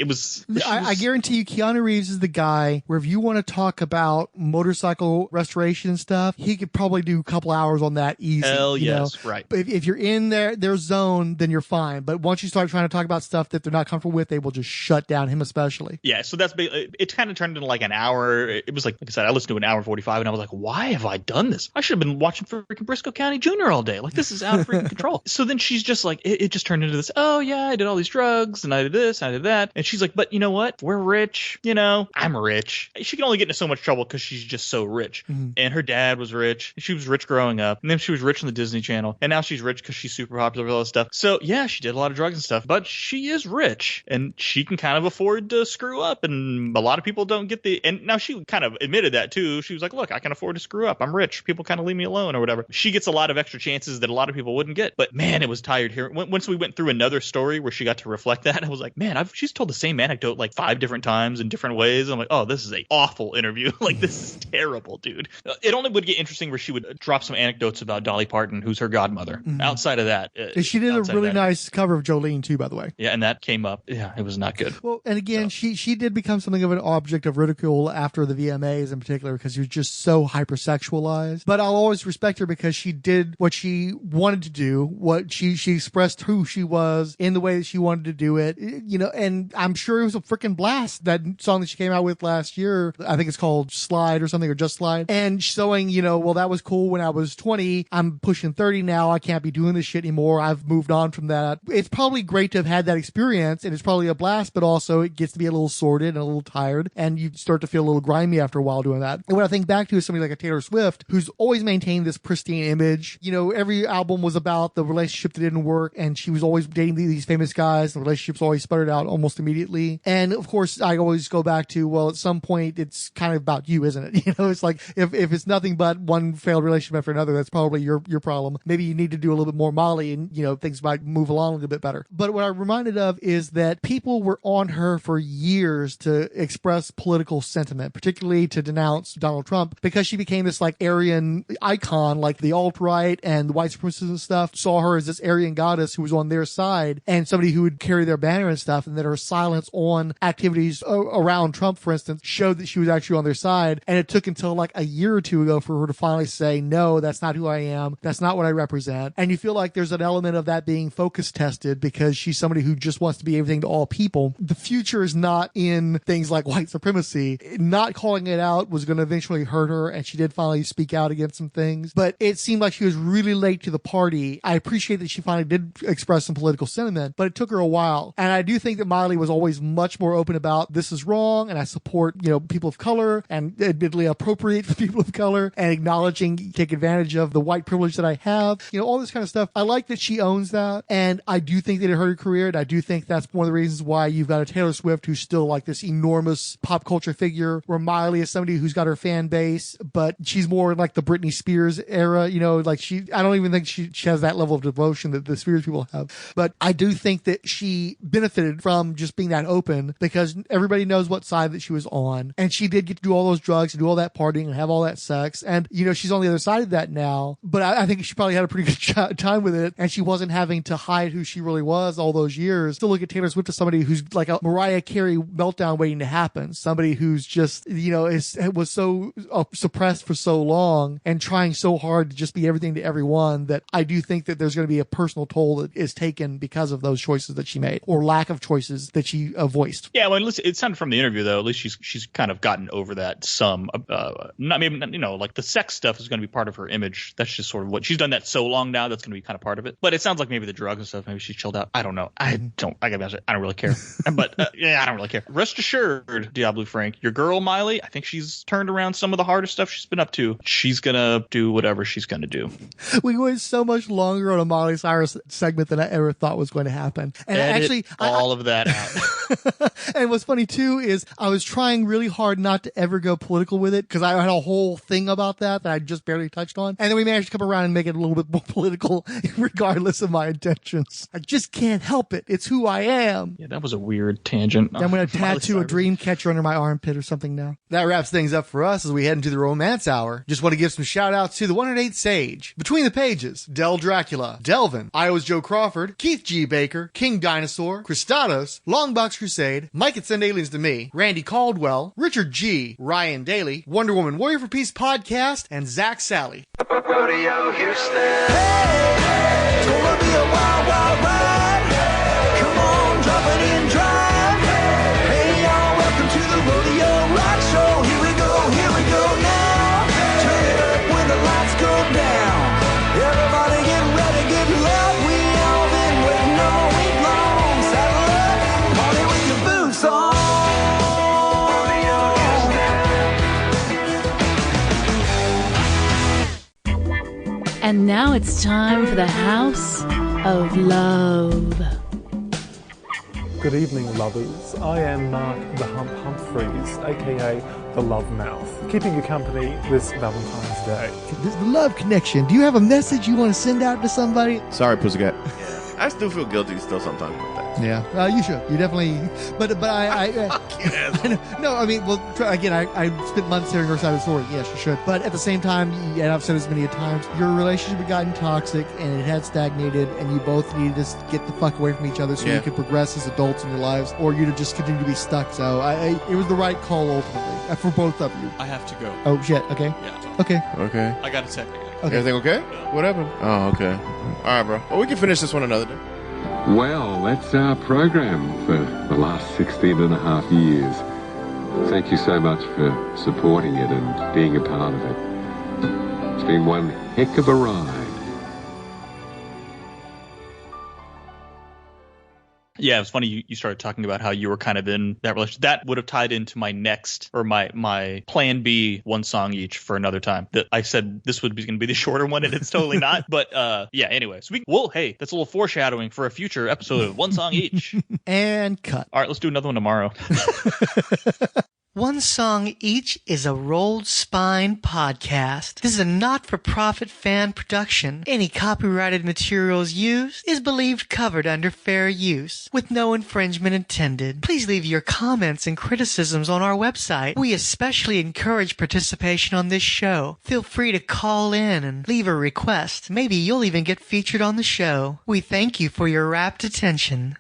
I guarantee you, Keanu Reeves is the guy where if you want to talk about motorcycle restoration and stuff, he could probably do a couple hours on that easy. Hell yes, know? right. But if you're in their zone, then you're fine. But once you start trying to talk about stuff that they're not comfortable with, they will just shut down him especially. Yeah, so it kind of turned into like an hour. It was like I said, I listened to an hour and 45, and I was like, why have I done this? I should have been watching freaking Briscoe County Jr. all day. Like, this is out of freaking control. So then she's just like, it just turned into this, oh yeah, I did all these drugs, and I did this, and I did that. And she's like, but you know what? We're rich. I'm rich. She can only get into so much trouble because she's just so rich. Mm-hmm. And her dad was rich. She was rich growing up. And then she was rich on the Disney Channel. And now she's rich because she's super popular with all this stuff. So yeah, she did a lot of drugs and stuff, but she is rich. And she can kind of afford to screw up. And a lot of people don't get and now she kind of admitted that too. She was like, look, I can afford to screw up. I'm rich. People kind of leave me alone or whatever. She gets a lot of extra chances that a lot of people wouldn't get. But man, it was tired here. Once we went through another story where she got to reflect that, I was like, man, she's told the same anecdote like 5 different times in different ways. I'm like, oh, this is an awful interview. Like, this is terrible, dude. It only would get interesting where she would drop some anecdotes about Dolly Parton, who's her godmother. Mm-hmm. Outside of that. She did a really nice cover of Jolene too, by the way. Yeah, and that came up. Yeah, it was not good. Well, and again, she did become something of an object of ridicule after the VMAs in particular because she was just so hypersexualized. But I'll always respect her because she did what she wanted to do, what she expressed who she was in the way that she wanted to do it, and I'm sure it was a freaking blast, that song that she came out with last year. I think it's called Slide or something, or Just Slide. And showing, well, that was cool when I was 20. I'm pushing 30 now. I can't be doing this shit anymore. I've moved on from that. It's probably great to have had that experience, and it's probably a blast, but also it gets to be a little sordid and a little tired, and you start to feel a little grimy after a while doing that. And what I think back to is somebody like a Taylor Swift, who's always maintained this pristine image. Every album was about the relationship that didn't work, and she was always dating these famous guys, and the relationships always sputtered out almost immediately. And of course, I always go back to, well, at some point, it's kind of about you, isn't it? It's like, if it's nothing but one failed relationship after another, that's probably your problem. Maybe you need to do a little bit more Molly, and, things might move along a little bit better. But what I'm reminded of is that people were on her for years to express political sentiment, particularly to denounce Donald Trump, because she became this like Aryan icon, like the alt-right and the white supremacists and stuff saw her as this Aryan goddess who was on their side and somebody who would carry their banner and stuff, and that her silence on activities around Trump, for instance, showed that she was actually on their side. And it took until like a year or two ago for her to finally say, no, that's not who I am. That's not what I represent. And you feel like there's an element of that being focus tested because she's somebody who just wants to be everything to all people. The future is not in things like white supremacy. Not calling it out was going to eventually hurt her, and she did finally speak out against some things. But it seemed like she was really late to the party. I appreciate that she finally did express some political sentiment, but it took her a while. And I do think that Miley was always much more open about, this is wrong, and I support, people of color, and admittedly appropriate for people of color, and acknowledging, take advantage of the white privilege that I have, all this kind of stuff. I like that she owns that, and I do think that it hurt her career, and I do think that's one of the reasons why you've got a Taylor Swift who's still like this enormous pop culture figure, where Miley is somebody who's got her fan base, but she's more like the Britney Spears era, I don't even think she has that level of devotion that the Spears people have. But I do think that she benefited from just being that open because everybody knows what side that she was on. And she did get to do all those drugs and do all that partying and have all that sex. And, she's on the other side of that now. But I think she probably had a pretty good time with it. And she wasn't having to hide who she really was all those years. Still look at Taylor Swift as somebody who's like a Mariah Carey meltdown waiting to happen. Somebody who's just, was so suppressed for so long and trying so hard to just be everything to everyone that I do think that there's going to be a personal toll that is taken because of those choices that she made or lack of choices that she voiced. Yeah, well, it sounded from the interview though. At least she's kind of gotten over that. Some, not maybe like the sex stuff is going to be part of her image. That's just sort of what she's done that so long now. That's going to be kind of part of it. But it sounds like maybe the drugs and stuff. Maybe she's chilled out. I don't know. I gotta be honest, I don't really care. But yeah, I don't really care. Rest assured, Diabolu Frank, your girl Miley, I think she's turned around some of the harder stuff she's been up to. She's gonna do whatever she's gonna do. We went so much longer on a Miley Cyrus segment than I ever thought was going to happen. And Edit actually, all of that out. And what's funny too is I was trying really hard not to ever go political with it because I had a whole thing about that I just barely touched on. And then we managed to come around and make it a little bit more political regardless of my intentions. I just can't help it. It's who I am. Yeah, that was a weird tangent. I'm going to tattoo a dream catcher under my armpit or something now. That wraps things up for us as we head into the romance hour. Just want to give some shout outs to the 108 Sage, Between the Pages, Del Dracula, Delvin, Iowa's Joe Crawford, Keith G. Baker, King Dinosaur, Christados, Longbox Crusade, Mike and Send Aliens to Me, Randy Caldwell, Richard G., Ryan Daly, Wonder Woman Warrior for Peace Podcast, and Zach Sally. Rodeo Houston. Hey, it's gonna be a wild, wild ride. Come on, drop it in drive. Hey, y'all, welcome to the Rodeo Rock Show. Here we go now. Turn it up when the lights go down. Everybody get ready, get loud. We all been waiting all week long. Saddle up, party with your boots on. And now it's time for the House of Love. Good evening, lovers. I am Mark the Hump Humphreys, aka the Love Mouth, keeping you company this Valentine's Day. This is the Love Connection. Do you have a message you want to send out to somebody? Sorry, Pussycat. I still feel guilty still sometimes about that. Yeah, you should. You definitely. But I no, I mean, well, again, I spent months hearing her side of the story. Yes, you should. But at the same time, and I've said this many times, your relationship had gotten toxic and it had stagnated, and you both needed to get the fuck away from each other so you could progress as adults in your lives, or you'd have just continued to be stuck. So it was the right call ultimately for both of you. I have to go. Oh shit. Okay. Yeah. Okay. I got a tech. Okay. Everything okay? What happened? Oh, okay. All right, bro. Well, we can finish this one another day. Well, that's our program for the last 16 and a half years. Thank you so much for supporting it and being a part of it. It's been one heck of a ride. Yeah, it was funny you started talking about how you were kind of in that relationship. That would have tied into my next, or my plan B, one song each for another time. That I said this would be going to be the shorter one, and it's totally not. But yeah, anyway. So hey, that's a little foreshadowing for a future episode of one song each. And cut. All right, let's do another one tomorrow. One Song Each is a Rolled Spine podcast. This is a not-for-profit fan production. Any copyrighted materials used is believed covered under fair use, with no infringement intended. Please leave your comments and criticisms on our website. We especially encourage participation on this show. Feel free to call in and leave a request. Maybe you'll even get featured on the show. We thank you for your rapt attention.